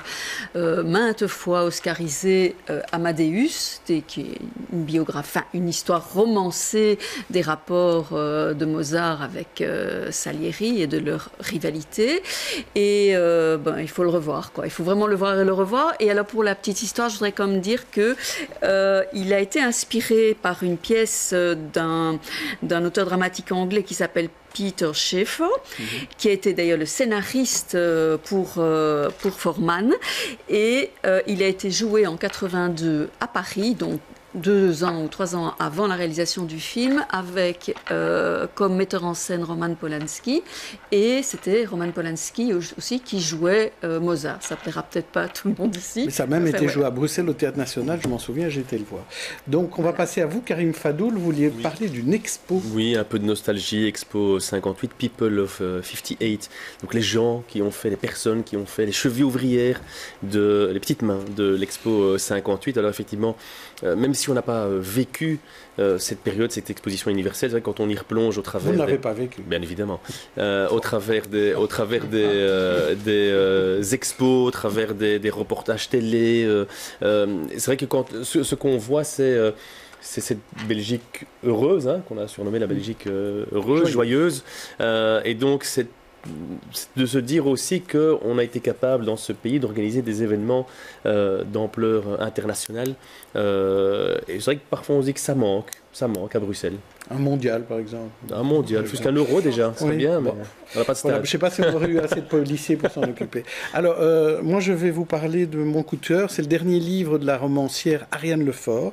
maintes fois oscarisé, Amadeus, qui est une biographie, une histoire romancée des rapports de Mozart avec Salieri et de leur rivalité. Et il faut le revoir, quoi. Il faut vraiment le voir et le revoir. Et alors, pour la petite histoire, je voudrais comme dire que il a été inspiré par une pièce d'un auteur dramatique anglais qui s'appelle Peter Shaffer, qui a été d'ailleurs le scénariste pour Forman. Et il a été joué en 82 à Paris, donc 2 ans ou 3 ans avant la réalisation du film, avec comme metteur en scène Roman Polanski, et c'était Roman Polanski aussi qui jouait Mozart. Ça plaira peut-être pas à tout le monde ici. Mais ça a même été joué à Bruxelles au Théâtre National, je m'en souviens, j'ai été le voir. Donc on va passer à vous, Karim Fadoul, vous vouliez parler d'une expo. Oui, un peu de nostalgie, Expo 58, People of 58, donc les gens qui ont fait, les personnes qui ont fait les chevilles ouvrières, les petites mains de l'Expo 58. Alors effectivement, même si on n'a pas vécu cette période, cette exposition universelle, c'est vrai que quand on y replonge au travers... Vous ne l'avez pas vécu. Bien évidemment. Au travers des expos, au travers des reportages télé. C'est vrai que ce qu'on voit, c'est cette Belgique heureuse, hein, qu'on a surnommée la Belgique heureuse, joyeuse. Et donc, de se dire aussi qu'on a été capable dans ce pays d'organiser des événements d'ampleur internationale. Et c'est vrai que parfois on se dit que ça manque à Bruxelles. Un mondial, par exemple. Un mondial, jusqu'à €, déjà, c'est bien, mais on n'a pas de stade. Voilà, je ne sais pas si on aurait eu assez de policiers pour s'en occuper. Alors, moi je vais vous parler de mon coup de cœur. C'est le dernier livre de la romancière Ariane Lefort.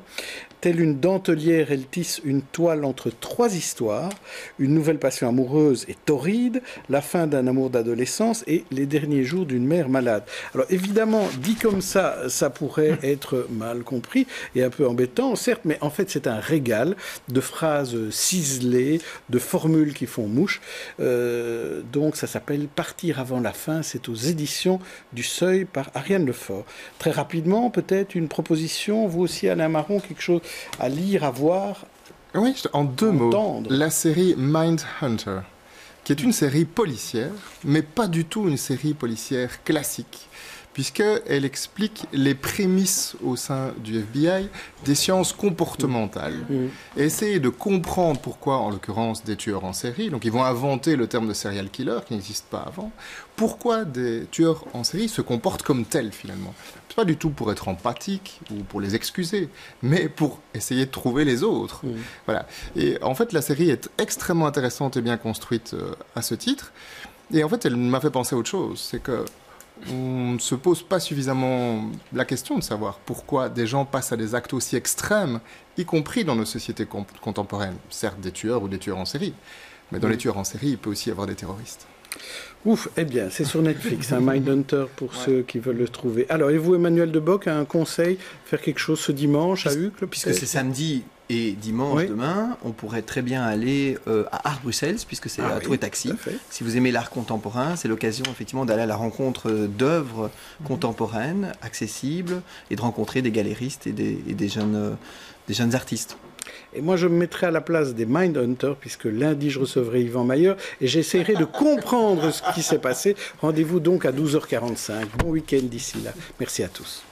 Telle une dentelière, elle tisse une toile entre 3 histoires, une nouvelle passion amoureuse et torride, la fin d'un amour d'adolescence et les derniers jours d'une mère malade. Alors évidemment, dit comme ça pourrait être mal compris et un peu embêtant, certes, mais en fait c'est un régal de phrases ciselées, de formules qui font mouche. Donc ça s'appelle Partir avant la fin, c'est aux éditions du Seuil par Ariane Lefort. Très rapidement, peut-être une proposition, vous aussi Alain Marron, quelque chose à lire, à voir? Oui, en 2 mots, la série Mindhunter, qui est une série policière, mais pas du tout une série policière classique, puisqu'elle explique les prémices au sein du FBI des sciences comportementales. Et essayer de comprendre pourquoi, en l'occurrence, des tueurs en série, donc ils vont inventer le terme de serial killer, qui n'existe pas avant, pourquoi des tueurs en série se comportent comme tels, finalement. C'est pas du tout pour être empathique ou pour les excuser, mais pour essayer de trouver les autres. Voilà. Et en fait, la série est extrêmement intéressante et bien construite à ce titre. Et en fait, elle m'a fait penser à autre chose, c'est que on ne se pose pas suffisamment la question de savoir pourquoi des gens passent à des actes aussi extrêmes, y compris dans nos sociétés contemporaines. Certes, des tueurs ou des tueurs en série, mais dans les tueurs en série, il peut aussi y avoir des terroristes. Ouf, eh bien, c'est sur Netflix, un Mindhunter pour ceux qui veulent le trouver. Alors, et vous, Emmanuel Debock, un conseil, faire quelque chose ce dimanche à Uccle? Puisque c'est samedi et dimanche demain, on pourrait très bien aller à Art Bruxelles, puisque c'est à Tour et Taxi. Si vous aimez l'art contemporain, c'est l'occasion effectivement d'aller à la rencontre d'œuvres contemporaines, accessibles, et de rencontrer des galéristes et des jeunes artistes. Et moi, je me mettrai à la place des Mindhunters, puisque lundi, je recevrai Yvan Mayer, et j'essaierai de comprendre ce qui s'est passé. Rendez-vous donc à 12h45. Bon week-end d'ici là. Merci à tous.